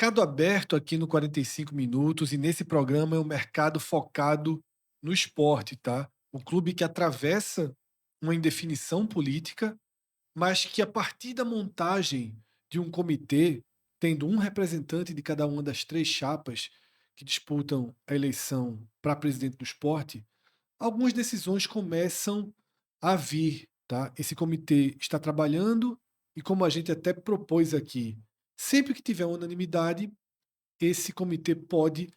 Mercado Aberto aqui no 45 Minutos, e nesse programa é um mercado focado no esporte, tá? Um clube que atravessa uma indefinição política, mas que a partir da montagem de um comitê, tendo um representante de cada uma das três chapas que disputam a eleição para presidente do esporte, algumas decisões começam a vir, tá? Esse comitê está trabalhando e, como a gente até propôs aqui, sempre que tiver unanimidade, esse comitê pode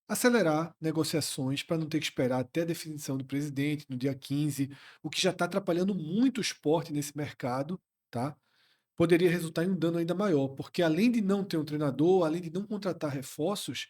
acelerar negociações para não ter que esperar até a definição do presidente no dia 15, o que já está atrapalhando muito o esporte nesse mercado, tá? Poderia resultar em um dano ainda maior, porque além de não ter um treinador, além de não contratar reforços,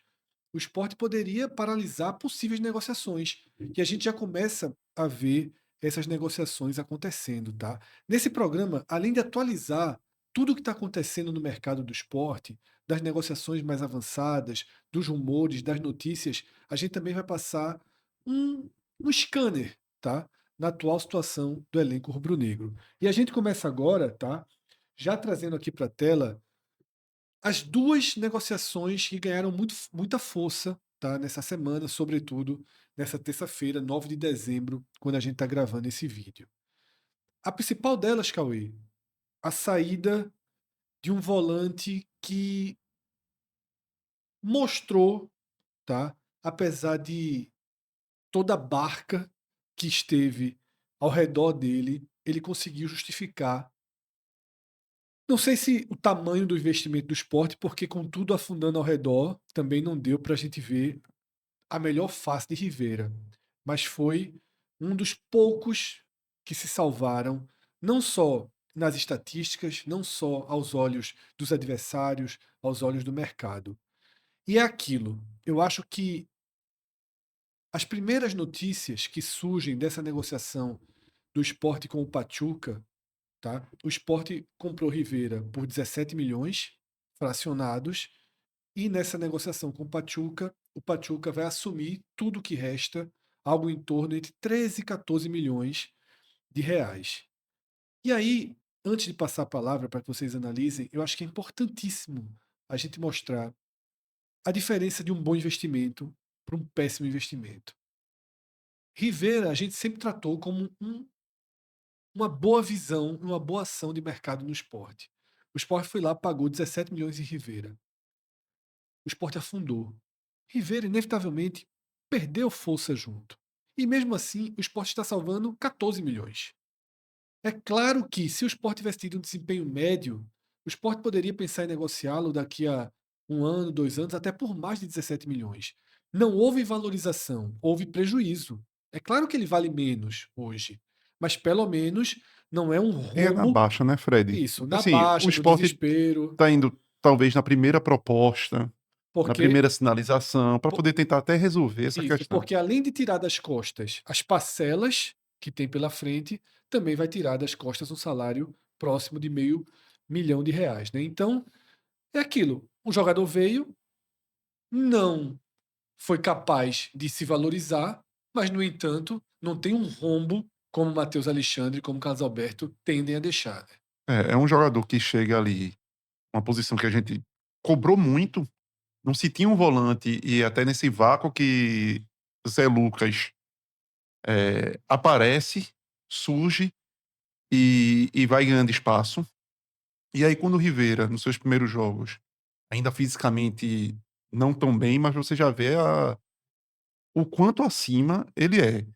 o esporte poderia paralisar possíveis negociações. E a gente já começa a ver essas negociações acontecendo, tá? Nesse programa, além de atualizar tudo o que está acontecendo no mercado do esporte, das negociações mais avançadas, dos rumores, das notícias, a gente também vai passar um, um scanner, tá? Na atual situação do elenco rubro-negro. E a gente começa agora, tá? Já trazendo aqui para a tela as duas negociações que ganharam muita força, tá, nessa semana, sobretudo nessa terça-feira, 9 de dezembro, quando a gente está gravando esse vídeo. A principal delas, Cauê, a saída de um volante que mostrou, tá, apesar de toda a barca que esteve ao redor dele, ele conseguiu justificar. Não sei se o tamanho do investimento do esporte, porque com tudo afundando ao redor, também não deu para a gente ver a melhor face de Rivera. Mas foi um dos poucos que se salvaram, não só nas estatísticas, não só aos olhos dos adversários, aos olhos do mercado. E é aquilo. Eu acho que as primeiras notícias que surgem dessa negociação do esporte com o Pachuca, tá? O Sport comprou Rivera por 17 milhões fracionados e nessa negociação com o Pachuca vai assumir tudo o que resta, algo em torno entre 13 e 14 milhões de reais. E aí, antes de passar a palavra para que vocês analisem, eu acho que é importantíssimo a gente mostrar a diferença de um bom investimento para um péssimo investimento. Rivera a gente sempre tratou como uma boa visão, uma boa ação de mercado no esporte. O esporte foi lá, pagou 17 milhões em Rivera. O esporte afundou. Rivera, inevitavelmente, perdeu força junto. E mesmo assim, o esporte está salvando 14 milhões. É claro que, se o esporte tivesse tido um desempenho médio, o esporte poderia pensar em negociá-lo daqui a um ano, 2 anos, até por mais de 17 milhões. Não houve valorização, houve prejuízo. É claro que ele vale menos hoje, mas pelo menos não é um É na rombo. baixa, né, Fred? Isso, na Assim, o baixa, no Sport desespero, tá indo talvez na primeira proposta, na porque primeira sinalização, para po- poder tentar até resolver essa isso, questão. porque além de tirar das costas as parcelas que tem pela frente, também vai tirar das costas um salário próximo de meio milhão de reais, né? Então, é aquilo. O jogador veio, não foi capaz de se valorizar, mas, no entanto, não tem um rombo como Matheus Alexandre, como Carlos Alberto tendem a deixar, né? É um jogador que chega ali, uma posição que a gente cobrou muito, não se tinha um volante, e até nesse vácuo que Zé Lucas aparece, surge e vai ganhando espaço. E aí, quando o Rivera, nos seus primeiros jogos, ainda fisicamente não tão bem, mas você já vê o quanto acima ele é.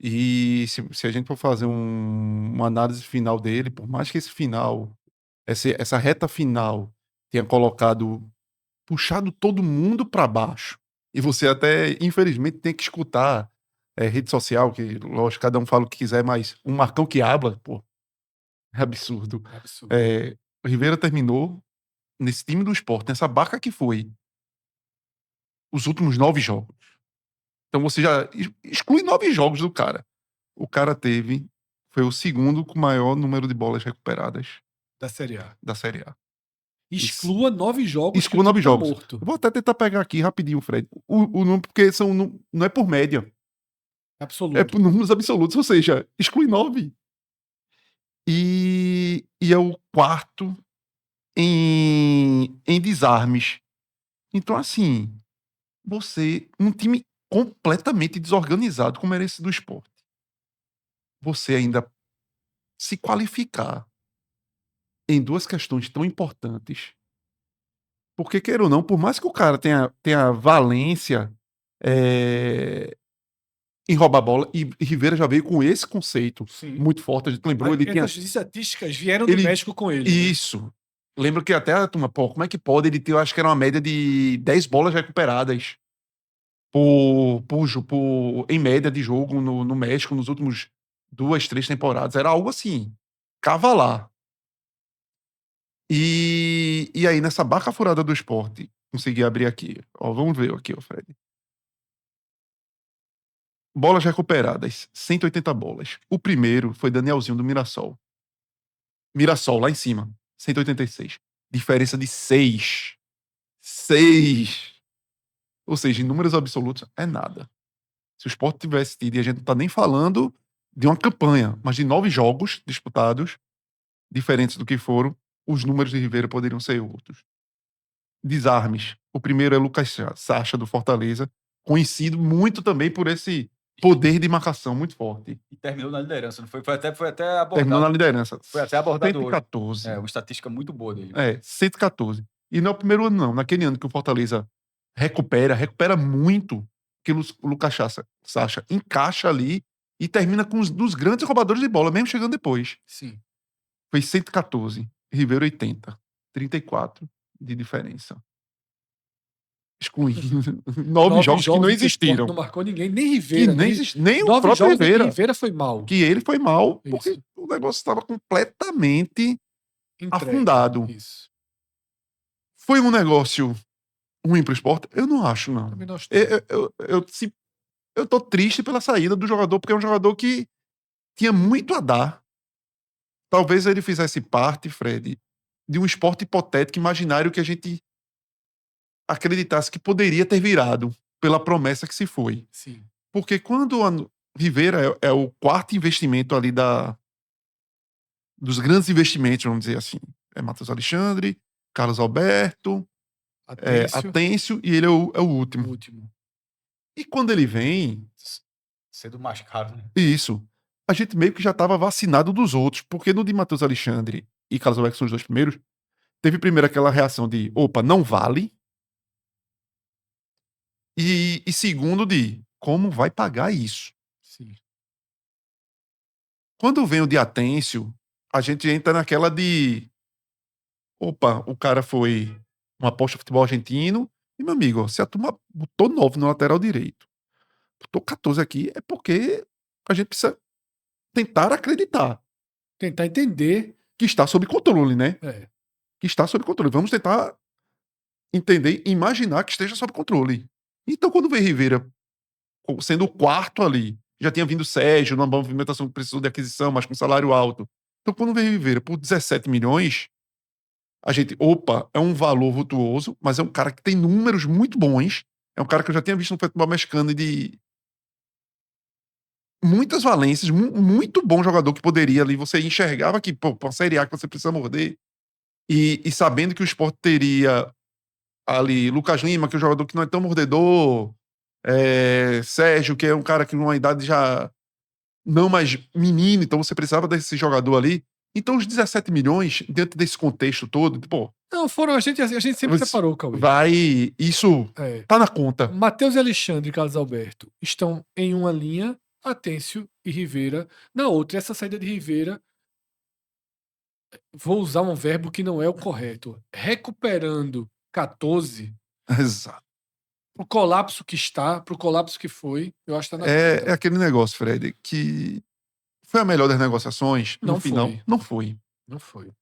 E se a gente for fazer uma análise final dele, por mais que esse final, essa reta final tenha puxado todo mundo para baixo, e você até, infelizmente, tem que escutar rede social, que, lógico, cada um fala o que quiser, mas um Marcão que habla, pô, é absurdo. É absurdo. O Rivera terminou nesse time do Sport, nessa barca que foi os últimos 9 jogos. Então você já exclui 9 jogos do cara. O cara foi o segundo com maior número de bolas recuperadas Da Série A. da Série A. Isso. Exclua 9 jogos que o Exclui time 9 tá jogos. morto. Eu vou até tentar pegar aqui rapidinho, Fred. O número, porque não é por média, é Absoluto. por números absolutos, ou seja, exclui 9. E é o quarto em desarmes. Então, assim, um time completamente desorganizado como era esse do Sport, você ainda se qualificar em 2 questões tão importantes, porque queira ou não, por mais que o cara tenha valência, eh, em roubar a bola, e Rivera já veio com esse conceito Sim. muito forte, a gente lembrou, ele tinha Essas estatísticas vieram do ele México com ele, né? isso. Lembro que até a turma: "Pô, como é que pode ele ter", eu acho que era uma média de 10 bolas recuperadas em média de jogo no México nos últimos 2, 3 temporadas, era algo assim, cavalar. E aí nessa barca furada do Sport, consegui abrir aqui, ó, vamos ver aqui, ó, Fred. Bolas recuperadas, 180 bolas. O primeiro foi Danielzinho do Mirassol. Mirassol, lá em cima, 186. Diferença de 6. 6. Ou seja, em números absolutos, é nada. Se o Sport tivesse tido, e a gente não tá nem falando de uma campanha, mas de 9 jogos disputados, diferentes do que foram, os números de Rivera poderiam ser outros. Desarmes. O primeiro é Lucas Sacha, do Fortaleza, conhecido muito também por esse poder de marcação muito forte. E terminou na liderança, não foi? Foi até Terminou na abordado. liderança. Foi até abordado hoje. 114. É, uma estatística muito boa dele. 114. E não é o primeiro ano, não. Naquele ano que o Fortaleza recupera muito, que o Lucas Sacha encaixa ali e termina com dos grandes roubadores de bola, mesmo chegando depois. Sim. Foi 114. Ribeiro 80. 34 de diferença. Excluindo 9 jogos que não que o Sport existiram. não marcou ninguém, nem Que Rivera. nem o 9 próprio jogos em que Rivera. Rivera foi mal. Que ele foi mal, Isso. porque o negócio estava completamente Entregue. afundado. Isso. Foi um negócio ruim pro Sport? Eu não acho, não. Também não estou. Eu tô triste pela saída do jogador, porque é um jogador que tinha muito a dar. Talvez ele fizesse parte, Fred, de um esporte hipotético, imaginário, que a gente acreditasse que poderia ter virado, pela promessa que se foi. Sim. Porque quando Rivera é o quarto investimento ali dos grandes investimentos, vamos dizer assim. É Matheus Alexandre, Carlos Alberto, Atêncio, e ele é o último. E quando ele vem, Sendo mais caro, né? isso, a gente meio que já estava vacinado dos outros, porque no de Matheus Alexandre e Carlos Alberto, que são os 2 primeiros, teve primeiro aquela reação de, opa, não vale. E segundo de, como vai pagar isso? Sim. Quando vem o de Atêncio, a gente entra naquela de, opa, o cara foi uma aposta de futebol argentino, e meu amigo, se a turma botou 9 no lateral direito, botou 14 aqui, é porque a gente precisa tentar acreditar. Tentar entender. Que está sob controle, né? É. Que está sob controle. Vamos tentar entender e imaginar que esteja sob controle. Então, quando vem Rivera sendo o quarto ali, já tinha vindo Sérgio, numa movimentação que precisou de aquisição, mas com salário alto. Então, quando vem Rivera por 17 milhões, a gente, opa, é um valor vultuoso, mas é um cara que tem números muito bons. É um cara que eu já tinha visto no futebol mexicano de muitas valências, muito bom jogador que poderia ali, você enxergava que, pô, pra Série A que você precisa morder. E sabendo que o Sport teria ali Lucas Lima, que é um jogador que não é tão mordedor, Sérgio, que é um cara que numa idade já não mais menino, então você precisava desse jogador ali. Então os 17 milhões, dentro desse contexto todo, pô... Não, foram, a gente sempre separou, Cauê. Isso tá na conta. Matheus e Alexandre e Carlos Alberto estão em uma linha, Atêncio e Rivera na outra. Essa saída de Rivera, vou usar um verbo que não é o correto, recuperando 14. Exato. Pro colapso que está, pro colapso que foi, eu acho que tá na conta. É aquele negócio, Fred, que foi a melhor das negociações, no final, não foi. Não foi.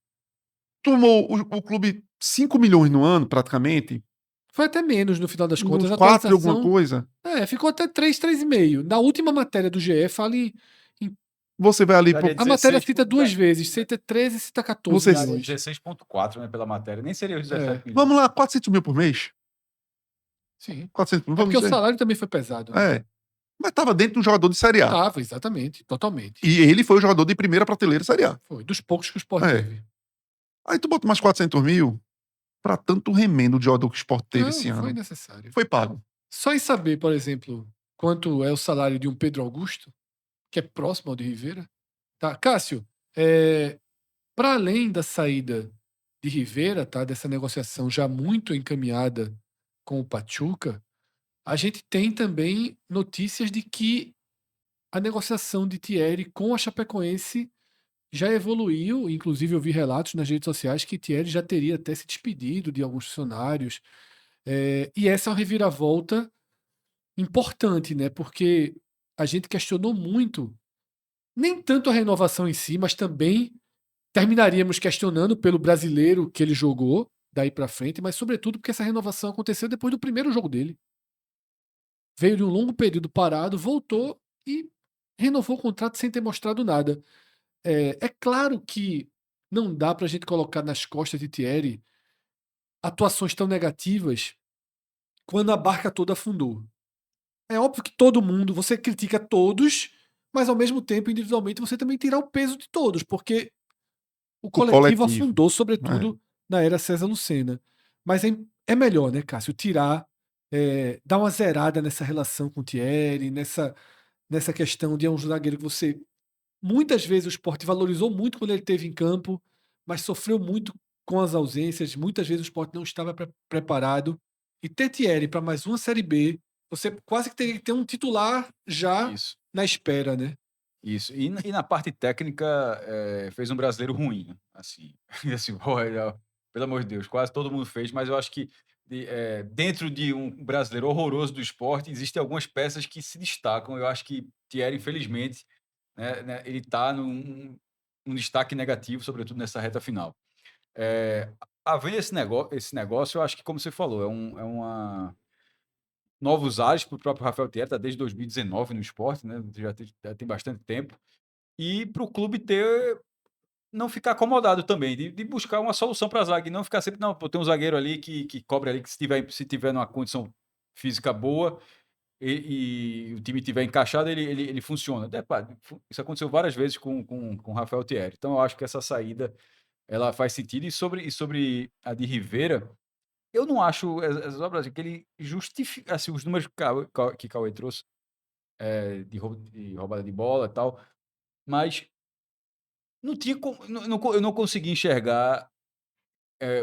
Tomou o clube 5 milhões no ano, praticamente. Foi até menos no final das contas. Uns 4 e alguma coisa. Ficou até 3, 3,5. Na última matéria do GE, fala em... Você vai ali... A matéria cita 2 vezes. Cita 13 e cita 14 milhões. 16,4, né, pela matéria. Nem seria os 17 milhões. Vamos lá, 400 mil por mês? Sim. 400 mil, vamos porque dizer. O salário também foi pesado. Né? Mas estava dentro de um jogador de Série A. Tava, exatamente. Totalmente. E ele foi o jogador de primeira prateleira Série A. Foi, dos poucos que o Sport teve. Aí tu bota mais 400 mil, pra tanto remendo de jogador que o Sport teve Não, esse não foi ano. necessário. Foi pago. Só em saber, por exemplo, quanto é o salário de um Pedro Augusto, que é próximo ao de Rivera. Tá, Cássio, para além da saída de Rivera, tá, dessa negociação já muito encaminhada com o Pachuca, a gente tem também notícias de que a negociação de Thierry com a Chapecoense já evoluiu. Inclusive, eu vi relatos nas redes sociais que Thierry já teria até se despedido de alguns funcionários. E essa é uma reviravolta importante, né? Porque a gente questionou muito, nem tanto a renovação em si, mas também terminaríamos questionando pelo brasileiro que ele jogou daí para frente, mas sobretudo porque essa renovação aconteceu depois do primeiro jogo dele. Veio de um longo período parado, voltou e renovou o contrato sem ter mostrado nada. É claro que não dá para a gente colocar nas costas de Thierry atuações tão negativas quando a barca toda afundou. É óbvio que todo mundo, você critica todos, mas ao mesmo tempo, individualmente, você também tira o peso de todos, porque o coletivo afundou, sobretudo na era César Lucena. Mas é melhor, né, Cássio, tirar, dar uma zerada nessa relação com o Thierry, nessa questão de um zagueiro que você. Muitas vezes o Sport valorizou muito quando ele esteve em campo, mas sofreu muito com as ausências. Muitas vezes o Sport não estava preparado. E ter Thierry para mais uma Série B, você quase que teria que ter um titular já Isso. na espera, né? Isso. E na parte técnica, fez um brasileiro ruim, né? Assim, assim, pelo amor de Deus, quase todo mundo fez, mas eu acho que dentro de um brasileiro horroroso do esporte, existem algumas peças que se destacam. Eu acho que Thierry, infelizmente, né, ele está num destaque negativo, sobretudo nessa reta final. Havendo esse negócio, eu acho que, como você falou, é uma novos ares para o próprio Rafael Thierry, está desde 2019 no esporte, né? Já tem bastante tempo. E para o clube não ficar acomodado também, de buscar uma solução para a zaga, e não ficar sempre, não, pô, tem um zagueiro ali que cobre ali, que se tiver numa condição física boa e o time tiver encaixado, ele funciona. Isso aconteceu várias vezes com o Rafael Thierry. Então eu acho que essa saída ela faz sentido. E sobre a de Rivera, eu não acho as obras que ele justifica, assim, os números que Cauê trouxe, de roubada de bola e tal, mas não tinha como, eu não consegui enxergar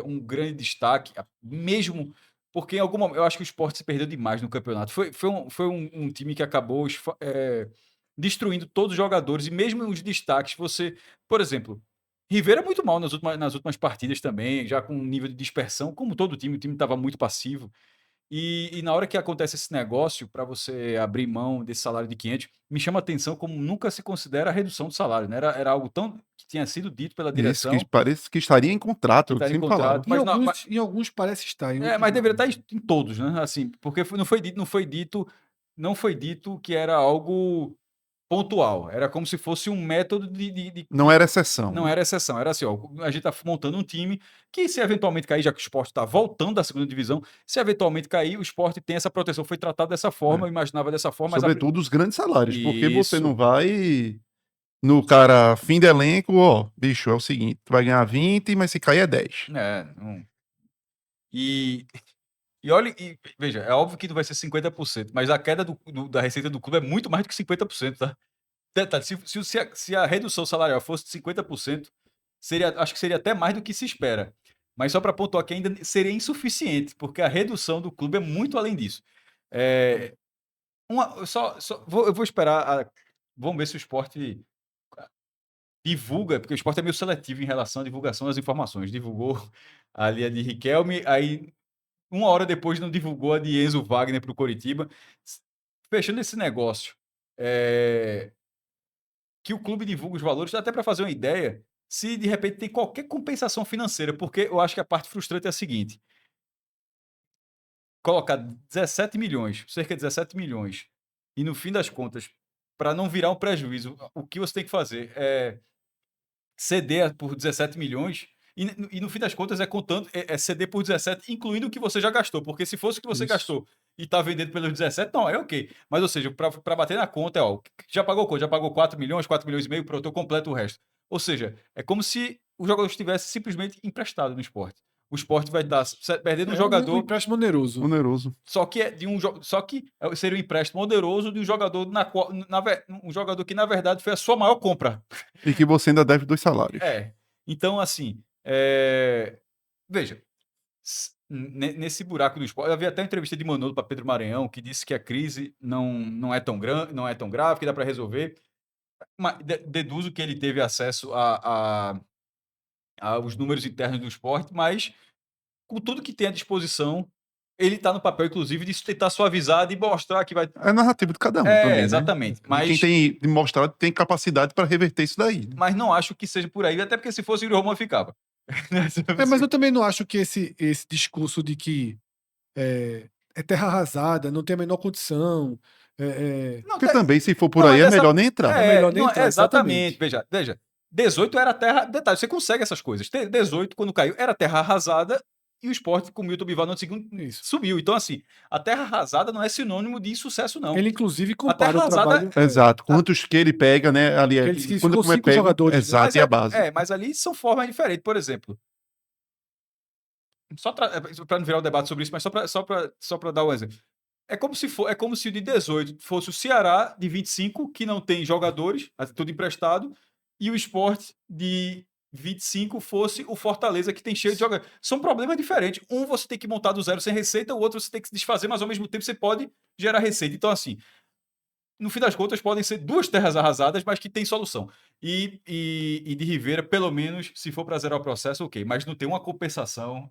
um grande destaque, mesmo porque em algum momento eu acho que o Sport se perdeu demais no campeonato. Foi um time que acabou destruindo todos os jogadores, e mesmo os destaques, por exemplo, Rivera muito mal nas últimas partidas também, já com um nível de dispersão, como todo o time estava muito passivo. E na hora que acontece esse negócio, para você abrir mão desse salário de 500, me chama a atenção como nunca se considera a redução do salário, né? Era algo tão que tinha sido dito pela Isso, direção, que parece que estaria em contrato, que eu estaria em sempre falava. contrato, mas, não, Em alguns parece estar, em outros mas não. deveria estar em todos, né? Assim, porque não foi dito que era algo pontual. Era como se fosse um método Não era exceção. não era exceção. Era assim, ó, a gente tá montando um time que, se eventualmente cair, já que o Sport está voltando da segunda divisão, se eventualmente cair, o Sport tem essa proteção. Foi tratado dessa forma, eu imaginava dessa forma. Sobretudo os grandes salários, porque você Isso. não vai no cara fim de elenco, ó, bicho, é o seguinte, tu vai ganhar 20, mas se cair é 10. Não. E olha, veja, é óbvio que não vai ser 50%, mas a queda da receita do clube é muito mais do que 50%, tá? Se a redução salarial fosse de 50%, acho que seria até mais do que se espera. Mas só para pontuar que ainda seria insuficiente, porque a redução do clube é muito além disso. Eu vou esperar. Vamos ver se o Sport divulga, porque o Sport é meio seletivo em relação à divulgação das informações. Divulgou ali a de Riquelme, aí uma hora depois não divulgou a de Enzo Wagner para o Coritiba. Fechando esse negócio, que o clube divulga os valores, dá até para fazer uma ideia se de repente tem qualquer compensação financeira, porque eu acho que a parte frustrante é a seguinte: colocar 17 milhões, cerca de 17 milhões, e no fim das contas, para não virar um prejuízo, o que você tem que fazer é ceder por 17 milhões. E no fim das contas é ceder por 17, incluindo o que você já gastou. Porque se fosse o que você gastou e tá vendendo pelos 17, não, é ok. Mas, ou seja, para bater na conta, ó, já pagou quanto? Já pagou 4 milhões, 4 milhões e meio, pronto, eu completo o resto. Ou seja, é como se o jogador estivesse simplesmente emprestado no esporte. o Sport vai estar perdendo um Um jogador, empréstimo oneroso. Oneroso. só que é de só que seria um empréstimo oneroso de um jogador um jogador que na verdade foi a sua maior compra. E que você ainda deve 2 salários. Então assim, veja, nesse buraco do Sport, eu vi até uma entrevista de Manolo para Pedro Maranhão que disse que a crise não é tão grande, não é tão grave, que dá para resolver. Mas deduzo que ele teve acesso aos números internos do Sport, mas com tudo que tem à disposição, ele está no papel, inclusive, de tentar suavizar, de mostrar que vai. É a narrativa de cada um também, né? Exatamente. De quem tem mostrado tem capacidade para reverter isso daí. Né? Mas não acho que seja por aí, até porque se fosse o Roma ficava. Mas eu também não acho que esse discurso de que é terra arrasada, não tem a menor condição. Não, Porque também, se for por não, aí, é essa- melhor nem entrar. É melhor nem não, entrar, exatamente. exatamente. Veja, 18 era terra. Detalhe, você consegue essas coisas. 18, quando caiu, era terra arrasada e o Sport, com o Milton Bivar no segundo, Isso. subiu. Então, assim, a terra arrasada não é sinônimo de sucesso, não. Ele, inclusive, A compara terra o trabalho. Exato. Quantos que ele pega, né? Ali, Ele disse que quando ficou como é 5 pego, jogadores, né? exato, e a base. Mas ali são formas diferentes. Por exemplo, só para não virar um debate sobre isso, mas só para dar um exemplo. É como se o de 18 fosse o Ceará de 25, que não tem jogadores, tudo emprestado, e o Sport de 25 fosse o Fortaleza, que tem cheio de jogadores. São problemas diferentes. Um você tem que montar do zero sem receita, o outro você tem que se desfazer, mas ao mesmo tempo você pode gerar receita. Então, assim, no fim das contas, podem ser 2 terras arrasadas, mas que tem solução. E de Rivera, pelo menos, se for para zerar o processo, ok. Mas não tem uma compensação.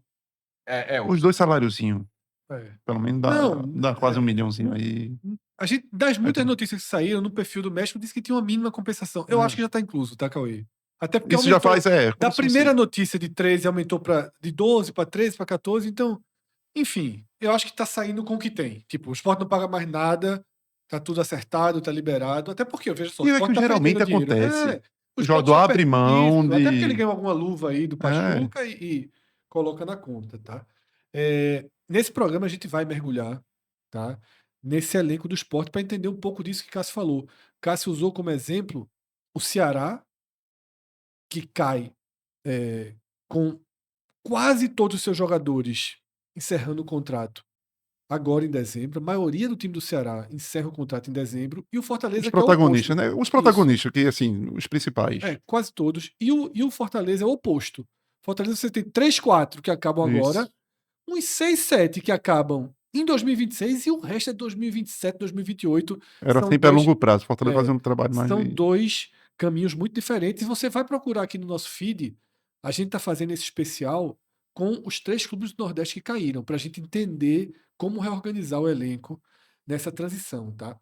Os 2 saláriozinhos. É. Pelo menos Não, dá quase 1 milhãozinho aí. A gente, das muitas ter. notícias que saíram no perfil do México, disse que tinha uma mínima compensação. Eu acho que já está incluso, tá, Cauê? Até porque Isso já aumentou. faz, Da como se primeira fosse- notícia de 13 aumentou de 12 para 13 para 14, então, enfim, eu acho que tá saindo com o que tem. Tipo, o Sport não paga mais nada, tá tudo acertado, tá liberado. Até porque, eu vejo só, o E é Sport que tá geralmente perdendo dinheiro. acontece. O O Sport jogador só abre mão isso, até porque ele de. ganhou alguma luva aí do Pachuca e coloca na conta, tá? Nesse programa a gente vai mergulhar, tá? Nesse elenco do Sport para entender um pouco disso que Cássio falou. Cássio usou como exemplo o Ceará, que cai com quase todos os seus jogadores encerrando o contrato agora em dezembro. A maioria do time do Ceará encerra o contrato em dezembro. E o Fortaleza, Os que é o oposto. protagonistas, né? Os protagonistas, que assim, os principais. Quase todos. E o Fortaleza é o oposto. Fortaleza você tem 3, 4 que acabam agora, Isso. uns 6, 7 que acabam em 2026 e o resto é 2027, 2028. Era São sempre a dois- longo prazo. Fortaleza fazendo um trabalho mais São de. 2 caminhos muito diferentes. E você vai procurar aqui no nosso feed, a gente está fazendo esse especial com os 3 clubes do Nordeste que caíram, para a gente entender como reorganizar o elenco nessa transição, tá?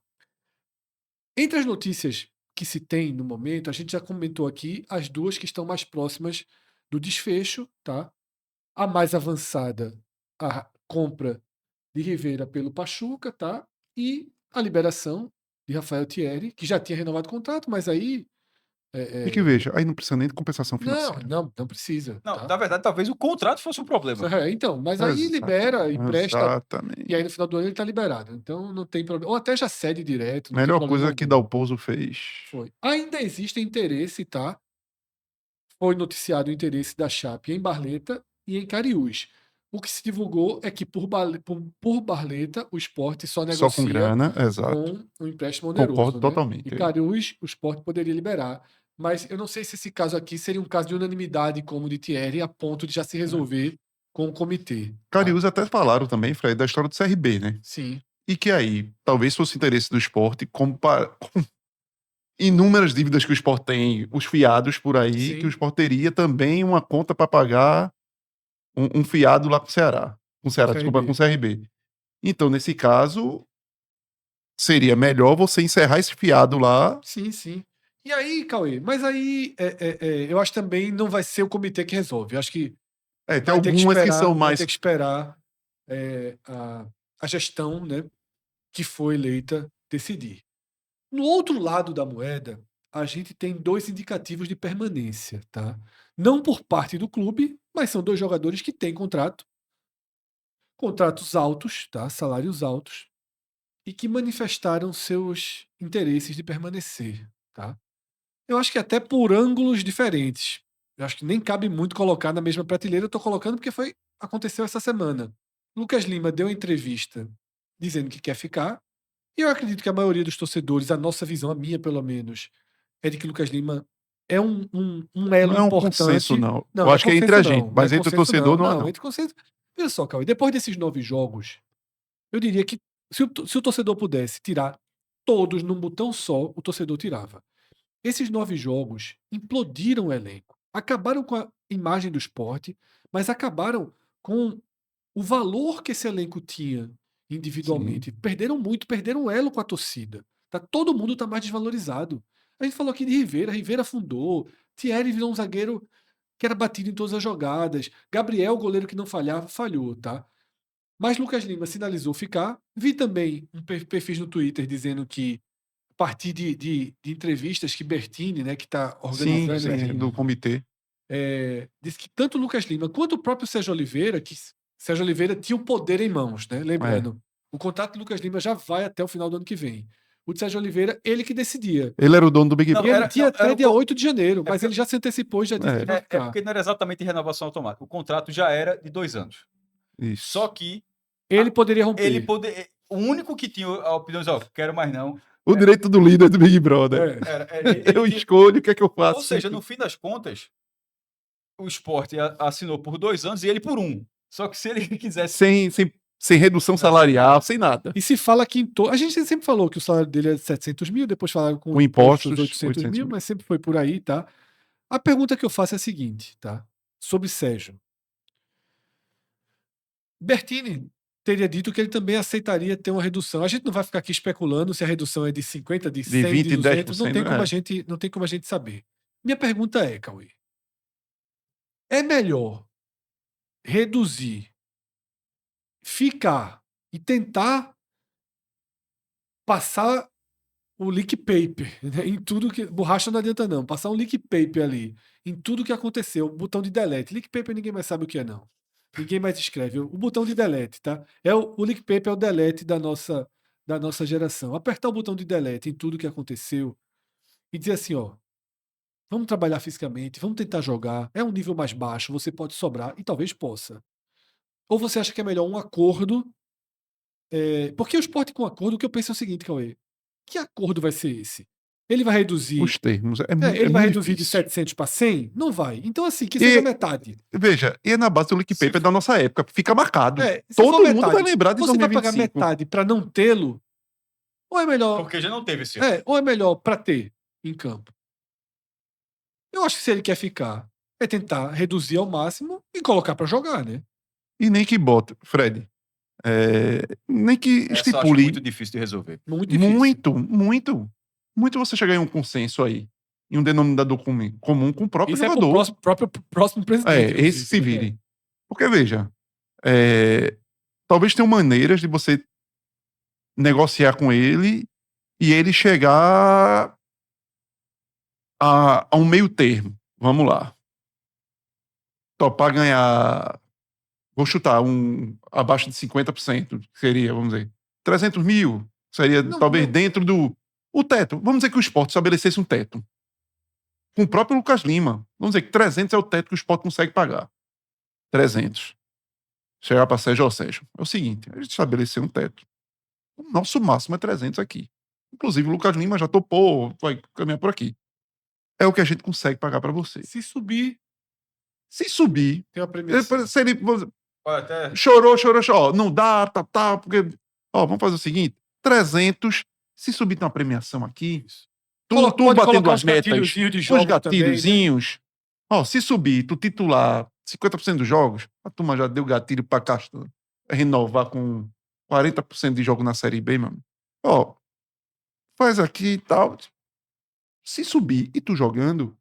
Entre as notícias que se tem no momento, a gente já comentou aqui as 2 que estão mais próximas do desfecho, tá? A mais avançada, a compra de Rivera pelo Pachuca, tá? E a liberação de Rafael Thierry, que já tinha renovado o contrato, mas aí E que veja, aí não precisa nem de compensação financeira. não precisa. Não, tá? na verdade, talvez o contrato fosse um problema. Então, mas aí libera, empresta, Exatamente. e aí no final do ano ele tá liberado. Então não tem problema. Ou até já cede direto. Não tem Melhor problema coisa que algum. Dalpozo fez. Foi. Ainda existe interesse, tá? Foi noticiado o interesse da Chape em Barleta e em Cariús. O que se divulgou é que por Barleta o Sport só Só com negocia grana, exato. com um empréstimo oneroso. Concordo né? totalmente. E Cariús o Sport poderia liberar. Mas eu não sei se esse caso aqui seria um caso de unanimidade como o de Thierry, a ponto de já se resolver com o comitê. tá? Cariús até falaram também, Fred, da história do CRB, né? Sim. E que aí, talvez fosse interesse do esporte, com inúmeras dívidas que o esporte tem, os fiados por aí, Sim. que o esporte teria também uma conta para pagar um fiado lá com o Ceará. Com o Ceará, desculpa, com o CRB. Então, nesse caso, seria melhor você encerrar esse fiado lá. Sim, sim. E aí, Cauê, mas aí eu acho que também não vai ser o comitê que resolve. Eu acho que Tem vai ter algumas que são vai mais. ter que esperar a gestão, né, que foi eleita decidir. No outro lado da moeda, a gente tem 2 indicativos de permanência, tá? Não por parte do clube, mas são 2 jogadores que têm contratos altos, tá? Salários altos, e que manifestaram seus interesses de permanecer, tá? Eu acho que até por ângulos diferentes. Eu acho que nem cabe muito colocar na mesma prateleira, eu tô colocando porque foi aconteceu essa semana. Lucas Lima deu uma entrevista dizendo que quer ficar, e eu acredito que a maioria dos torcedores, a nossa visão, a minha pelo menos, é de que Lucas Lima é um elo Não é um consenso, importante. não. Não, Eu acho que é entre a gente, não é mas entre o consenso torcedor não é, não. entre consenso. Veja só, Cauê, depois desses 9 jogos, eu diria que se o torcedor pudesse tirar todos num botão só, o torcedor tirava. Esses 9 jogos implodiram o elenco. Acabaram com a imagem do esporte, mas acabaram com o valor que esse elenco tinha individualmente. Perderam muito, perderam um elo com a torcida. Todo mundo está mais desvalorizado. A gente falou aqui de Rivera afundou. Thierry virou um zagueiro que era batido em todas as jogadas. Gabriel, goleiro que não falhava, falhou, tá? Mas Lucas Lima sinalizou ficar. Vi também um perfil no Twitter dizendo que, a partir de entrevistas que Bertini, né, que está organizando Sim, do comitê. disse que tanto o Lucas Lima quanto o próprio Sérgio Oliveira, que Sérgio Oliveira tinha o poder em mãos, né? Lembrando, o contrato do Lucas Lima já vai até o final do ano que vem. O de Sérgio Oliveira, ele que decidia. Ele era o dono do Big Não, Brother. Ele tinha até dia 8 de janeiro, mas porque- ele já se antecipou e já disse que vai É ficar. porque não era exatamente renovação automática. O contrato já era de 2 anos. Isso. Só que Ele poderia romper. o único que tinha a opinião de, quero mais não. O direito do líder do Big Brother. Eu Tinha- escolho o que é que eu faço. Ou seja, no fim das contas, o Sport assinou por 2 anos e ele por 1. Só que se ele quisesse. Sem redução salarial, sem nada. E se fala que a gente sempre falou que o salário dele é de 700 mil, depois falaram com Com impostos, 800 mil, mas sempre foi por aí, tá? A pergunta que eu faço é a seguinte, tá? Sobre Sérgio. Bertini teria dito que ele também aceitaria ter uma redução. A gente não vai ficar aqui especulando se a redução é de 50, de 100, 20, de 200, 10%, não tem como a gente saber. Minha pergunta é, Cauê, é melhor reduzir, ficar e tentar passar o leak paper, né, em tudo que... Borracha não adianta não. Passar um leak paper ali em tudo que aconteceu. O botão de delete. Leak paper ninguém mais sabe o que é, não. Ninguém mais escreve. O botão de delete, tá? O leak paper é o delete da nossa geração. Apertar o botão de delete em tudo que aconteceu e dizer assim, ó, vamos trabalhar fisicamente, vamos tentar jogar. É um nível mais baixo, você pode sobrar e talvez possa. Ou você acha que é melhor um acordo? Porque o esporte com acordo, o que eu penso é o seguinte, Cauê. Que acordo vai ser esse? Ele vai reduzir. Os termos. Ele vai reduzir de difícil. 700 para 100? Não vai. Então, assim, que seja metade. Veja, e é na base do leak paper da nossa época. Fica marcado. Se Todo for mundo metade, vai lembrar de você 2025. vai pagar metade para não tê-lo? Ou é melhor. Porque já não teve esse ano. Ou é melhor para ter em campo? Eu acho que se ele quer ficar, é tentar reduzir ao máximo e colocar para jogar, né? E nem que bota, Fred. Nem que Essa eu acho estipule. muito difícil de resolver. Muito difícil. Muito você chegar em um consenso aí. Em um denominador comum com o próprio Isso jogador. é pro próximo presidente. Esse se vire. Porque, veja, talvez tenham maneiras de você negociar com ele e ele chegar a um meio termo. Vamos lá. Topar ganhar, vou chutar, abaixo de 50%, que seria, vamos dizer, 300 mil, seria talvez dentro do teto. Vamos dizer que o Sport estabelecesse um teto. Com o próprio Lucas Lima. Vamos dizer que 300 é o teto que o Sport consegue pagar. 300. Chegar para Sérgio, é o seguinte, a gente estabeleceu um teto. O nosso máximo é 300 aqui. Inclusive o Lucas Lima já topou, vai caminhar por aqui. É o que a gente consegue pagar para você. Se subir, tem uma premiação. se ele chorou, ó, não dá, porque, ó, vamos fazer o seguinte, 300, se subir tem uma premiação aqui, tu batendo as metas, os gatilhozinhos, ó, se subir, tu titular 50% dos jogos, a turma já deu gatilho pra Castro renovar com 40% de jogo na Série B, mano. Ó, faz aqui e tal. Se subir e tu jogando,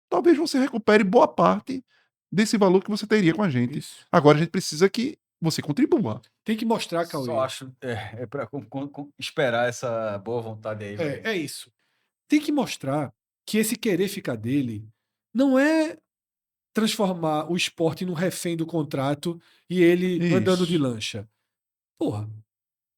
talvez você recupere boa parte desse valor que você teria com a gente. Isso. Agora a gente precisa que você contribua. Tem que mostrar, Cauê. Só acho para esperar essa boa vontade aí. É isso. Tem que mostrar que esse querer ficar dele não é transformar o esporte num refém do contrato e ele andando de lancha. Porra,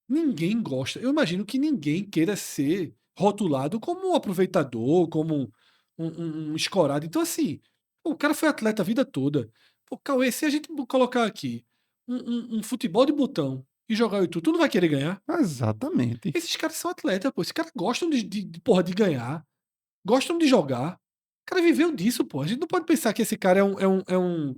ninguém gosta. Eu imagino que ninguém queira ser rotulado como um aproveitador, como um escorado. Então, assim, o cara foi atleta a vida toda. Pô, Cauê, se a gente colocar aqui, um futebol de botão e jogar o YouTube, tu não vai querer ganhar. Exatamente. Esses caras são atletas, pô. Esses caras gostam porra, de ganhar, gostam de jogar. O cara viveu disso, pô. A gente não pode pensar que esse cara é um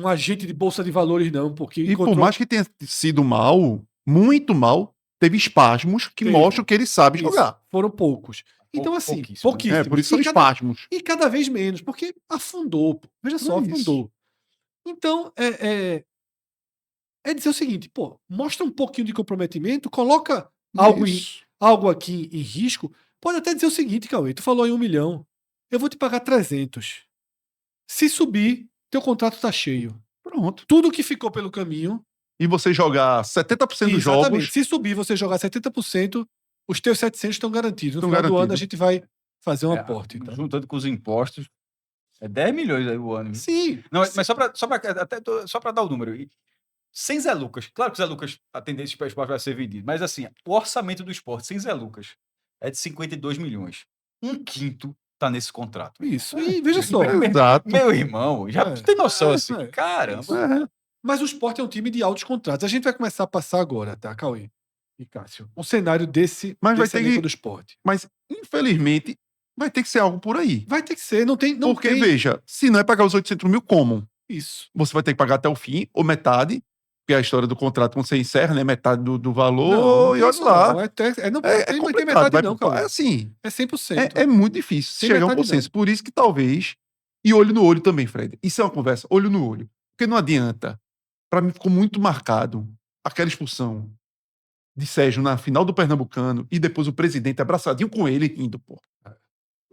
agente de bolsa de valores, não, porque E por mais que tenha sido mal, muito mal, teve espasmos que Teve. mostram que ele sabe Isso, jogar. foram poucos. Então, assim, Pouquíssimo, né? pouquíssimos. Por isso são espasmos. E cada vez menos, porque afundou, pô. Veja só, É isso. afundou. Então, é dizer o seguinte, pô, mostra um pouquinho de comprometimento, coloca Isso. algo aqui em risco. Pode até dizer o seguinte, Cauê, tu falou em 1 milhão, eu vou te pagar 300. Se subir, teu contrato tá cheio. Pronto. Tudo que ficou pelo caminho, E você jogar 70% dos exatamente. jogos, Se subir, você jogar 70%, os teus 700 estão garantidos. No Estão final do ano, garantidos. a gente vai fazer um aporte. Tá? Juntando com os impostos, é 10 milhões aí o ano. viu? Sim. Não, mas só para dar o número. Sem Zé Lucas, claro que o Zé Lucas, a tendência para o esporte vai ser vendido, mas assim, o orçamento do esporte sem Zé Lucas é de 52 milhões. Um quinto tá nesse contrato. Isso. E veja só. exato. Meu irmão, já É. tem noção assim. É. Caramba. É. Mas o Sport é um time de altos contratos. A gente vai começar a passar agora, tá, Cauê e Cássio? Um cenário desse Mas vai desse ter elenco que- do Sport. Mas, infelizmente, vai ter que ser algo por aí. Vai ter que ser, não tem. Porque, veja, se não é pagar os 800 mil, como? Isso. Você vai ter que pagar até o fim, ou metade, porque é a história do contrato, quando você encerra, né? Metade do valor, e tem olha isso lá. não. Não tem, É vai ter complicado. metade, Vai não, pro- Cauê. é assim, É 100%. é muito difícil Tem chegar a um metade, consenso. Por isso que talvez. E olho no olho também, Fred. Isso é uma conversa, olho no olho. Porque não adianta. Pra mim ficou muito marcado aquela expulsão de Sérgio na final do Pernambucano e depois o presidente abraçadinho com ele rindo, pô.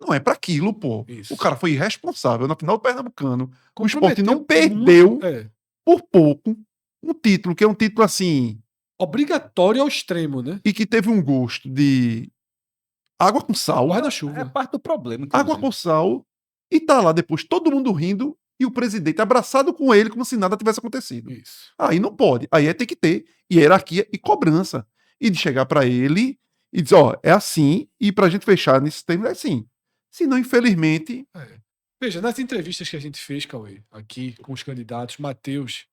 Não é pra aquilo, pô. Isso. O cara foi irresponsável na final do Pernambucano. O Sport Comprometeu não perdeu muito, por pouco um título, que é um título assim, obrigatório ao extremo, né? e que teve um gosto de água com sal, É Guarda-chuva. parte do problema. água inclusive. com sal, e tá lá depois todo mundo rindo e o presidente abraçado com ele como se nada tivesse acontecido. Isso. Aí não pode. Aí tem que ter hierarquia e cobrança. E de chegar pra ele e dizer, ó, é assim, e pra gente fechar nesse tempo é assim. Senão, infelizmente, Veja, nas entrevistas que a gente fez, Cauê, aqui com os candidatos, Matheus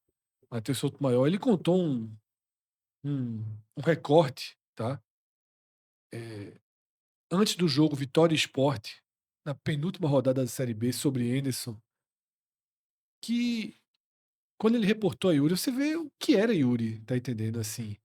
Sotomayor, ele contou um recorte, tá? Antes do jogo Vitória e Sport, na penúltima rodada da Série B, sobre Anderson, que quando ele reportou a Yuri, você vê o que era Yuri, tá entendendo? Assim,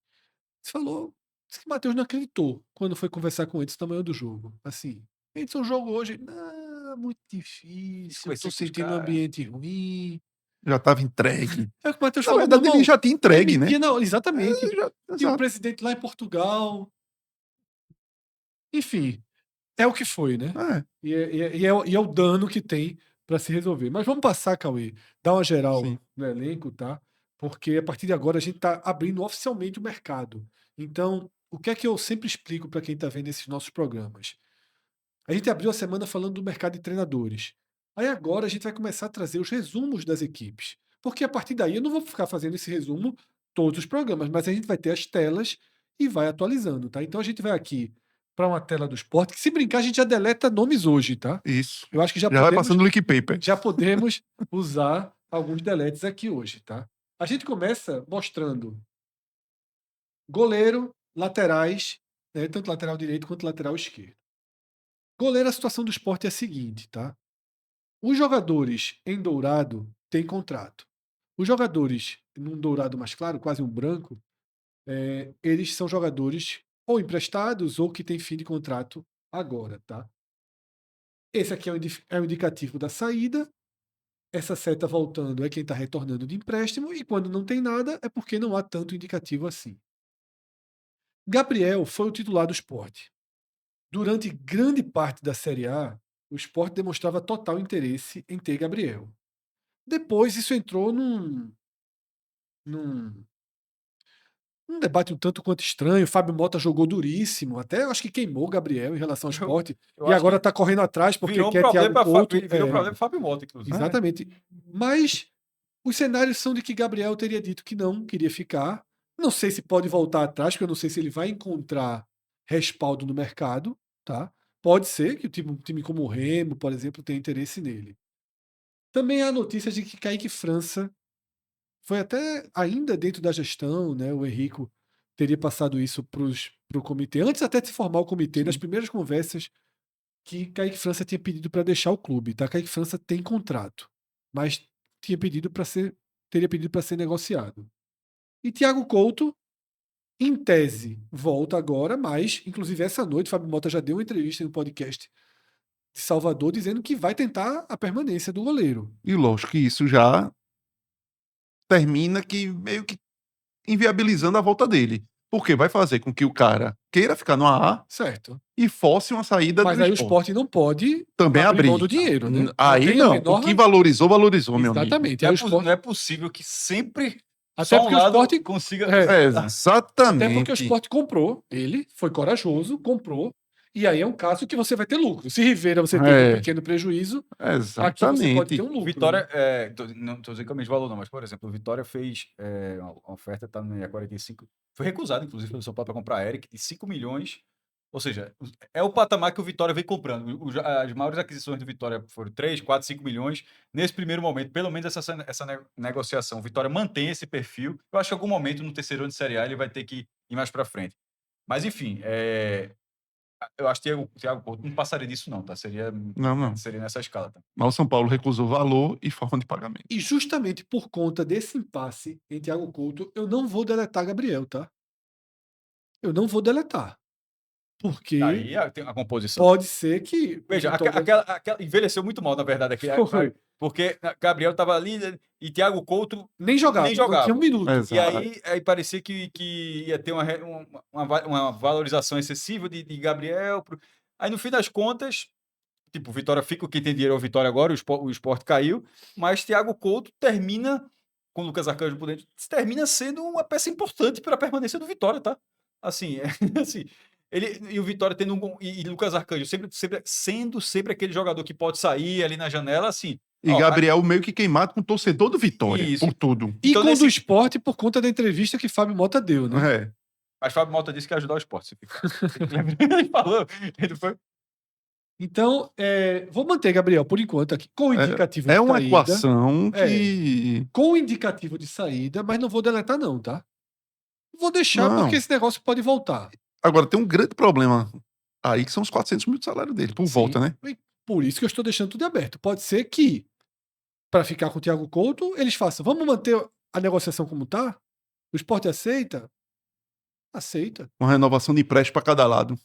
você falou, disse que o Matheus não acreditou quando foi conversar com ele do tamanho do jogo. Assim, Anderson, jogo hoje, não, muito difícil, Conversei tô com os sentindo um caras. ambiente ruim. já estava entregue. É o que o Matheus Na falou, verdade, meu ele irmão, já tinha entregue, né? demitia, não, exatamente. Já- Tinha um exato. presidente lá em Portugal. Enfim, é o que foi, né? É, E é o dano que tem para se resolver. Mas vamos passar, Cauê, dar uma geral sim. no elenco, tá? Porque a partir de agora a gente está abrindo oficialmente o mercado. Então, o que é que eu sempre explico para quem está vendo esses nossos programas? A gente abriu a semana falando do mercado de treinadores. Aí agora a gente vai começar a trazer os resumos das equipes. Porque a partir daí eu não vou ficar fazendo esse resumo todos os programas, mas a gente vai ter as telas e vai atualizando, tá? Então a gente vai aqui para uma tela do esporte, que se brincar a gente já deleta nomes hoje, tá? Isso. Eu acho que Já vai passando no link paper. já podemos usar alguns deletes aqui hoje, tá? A gente começa mostrando goleiro, laterais, né, tanto lateral direito quanto lateral esquerdo. Goleiro, a situação do esporte é a seguinte, tá? Os jogadores em dourado têm contrato. Os jogadores num dourado mais claro, quase um branco, eles são jogadores ou emprestados ou que têm fim de contrato agora, tá? Esse aqui é o indicativo da saída. Essa seta voltando é quem está retornando de empréstimo, e quando não tem nada é porque não há tanto indicativo assim. Gabriel foi o titular do Sport. Durante grande parte da Série A, o Sport demonstrava total interesse em ter Gabriel. Depois isso entrou num debate um tanto quanto estranho. Fábio Mota jogou duríssimo, até eu acho que queimou o Gabriel em relação ao Sport, eu e acho agora que está correndo atrás porque Virou um quer problema Thiago Couto. virou um problema para Fábio Mota, inclusive. Exatamente. Mas os cenários são de que Gabriel teria dito que não queria ficar. Não sei se pode voltar atrás, porque eu não sei se ele vai encontrar respaldo no mercado, tá? Pode ser que um time como o Remo, por exemplo, tenha interesse nele. Também há notícias de que Kaique França foi até ainda dentro da gestão, né? O Henrico teria passado isso para o comitê, antes até de se formar o comitê, nas Sim. primeiras conversas que Kaique França tinha pedido para deixar o clube, tá? Kaique França tem contrato, mas teria pedido para ser negociado. E Thiago Couto, em tese, volta agora, mas, inclusive, essa noite, Fábio Mota já deu uma entrevista no podcast de Salvador dizendo que vai tentar a permanência do goleiro. E lógico que isso já termina que meio que inviabilizando a volta dele. Porque vai fazer com que o cara queira ficar no AA Certo. e force uma saída Mas do aí o Sport. Sport não pode Também abrir mão abrir. do dinheiro, né? Aí tem a não. menor- O que valorizou, valorizou, meu amigo. Exatamente. Aí o Sport... Não é possível que sempre Até só um porque o lado Sport consiga... Exatamente. Até porque o Sport comprou, ele foi corajoso, comprou, e aí é um caso que você vai ter lucro. Se Rivera você teve um pequeno prejuízo, aqui você pode ter um lucro. Vitória, né? não estou dizendo que é o mesmo valor não, mas, por exemplo, o Vitória fez uma oferta, tá no 45, foi recusado, inclusive, pelo São Paulo para comprar Eric, de 5 milhões, ou seja, é o patamar que o Vitória vem comprando. As maiores aquisições do Vitória foram 3, 4, 5 milhões. Nesse primeiro momento, pelo menos essa negociação, o Vitória mantém esse perfil. Eu acho que em algum momento, no terceiro ano de Série A, ele vai ter que ir mais para frente. Mas, enfim, eu acho que o Thiago Couto não passaria disso não, tá? Seria nessa escala. Tá? Mas o São Paulo recusou valor e forma de pagamento. E justamente por conta desse impasse em Thiago Couto, eu não vou deletar Gabriel, tá? Eu não vou deletar. Porque Aí tem a composição. pode ser que... Veja, aquela envelheceu muito mal, na verdade. Porque Gabriel estava ali e Thiago Couto nem jogava. Não tinha um minuto. Exato. E aí parecia que ia ter uma valorização excessiva de Gabriel. Aí, no fim das contas, tipo, o Vitória fica, quem tem dinheiro é o Vitória agora, o Sport caiu, mas Thiago Couto termina, com o Lucas Arcanjo por dentro, termina sendo uma peça importante para a permanência do Vitória, tá? Assim, assim... E o Vitória tendo e Lucas Arcanjo sendo sempre aquele jogador que pode sair ali na janela, assim. E Gabriel meio que queimado com o torcedor do Vitória, isso. por tudo. E então, com o do Sport por conta da entrevista que Fábio Mota deu, né? Mas Fábio Mota disse que ia ajudar o Sport. Ele falou. Ele foi... Então, vou manter Gabriel por enquanto aqui, com o indicativo de saída. É uma equação que... Com o indicativo de saída, mas não vou deletar não, tá? Vou deixar porque esse negócio pode voltar. Agora, tem um grande problema aí, que são os 400 mil de salário dele, por volta, né? Por isso que eu estou deixando tudo aberto. Pode ser que, para ficar com o Thiago Couto, eles façam, vamos manter a negociação como tá? O Sport aceita? Aceita. Uma renovação de empréstimo para cada lado.